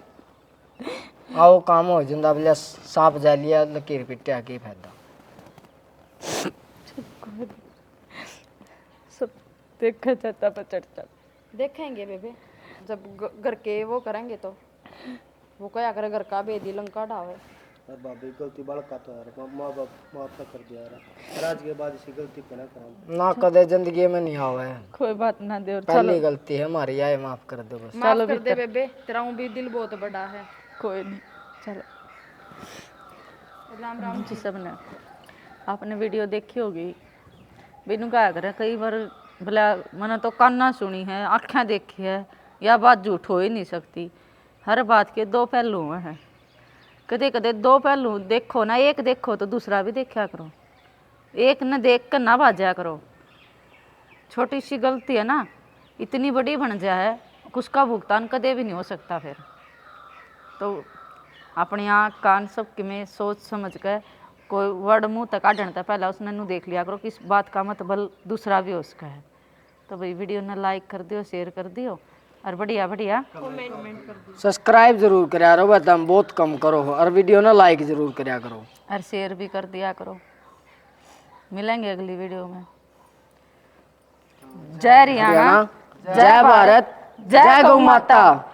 आओ काम हो जिंदा बोले सांप जा लिया लकीर पिटिया के फायदा। सब देखा जाता पर चढ़ता देखेंगे बेबे जब घर के वो करेंगे तो वो क्या करे घर का बेदी लंका ढावे। और बाबी गलती बाल का तो यार माँ बाप माफ कर दिया यार आज के बाद इसी गलती को ना करा ना कदे जिंदगी में नहीं आवा है कोई बात ना दे और पहली गलती है हमारी आए माफ कर दो बस। माफ कर दे बेबे तेरा भी दिल बहुत बड़ा है। कोई नहीं चलो राम राम जी सबने आपने वीडियो देखी होगी बिनु क्या करे कई बार भला मैंने तो कान्ना सुनी है आँखें देखी है यह बात झूठ हो ही नहीं सकती। हर बात के दो पहलू हैं कदे कदे दो पहलू देखो ना एक देखो तो दूसरा भी देखा करो एक न देख कर ना भाजा करो। छोटी सी गलती है ना इतनी बड़ी बन जाए उसका भुगतान कदे भी नहीं हो सकता। फिर तो अपनी आँख कान सब कि में सोच समझ कर कोई वर्ड मुँह तक काटने था पहला उसने नू देख लिया करो कि इस बात का मतलब दूसरा भी उसका है तो भाई वीडियो ने लाइक कर दियो, शेयर कर दियो और बढ़िया बढ़िया सब्सक्राइब जरूर करा करो, बस हम बहुत कम करो और वीडियो ना लाइक जरूर करा करो और शेयर भी कर दिया करो। मिलेंगे अगली वीडियो में। जय हरियाणा, जय भारत, जय गौ माता।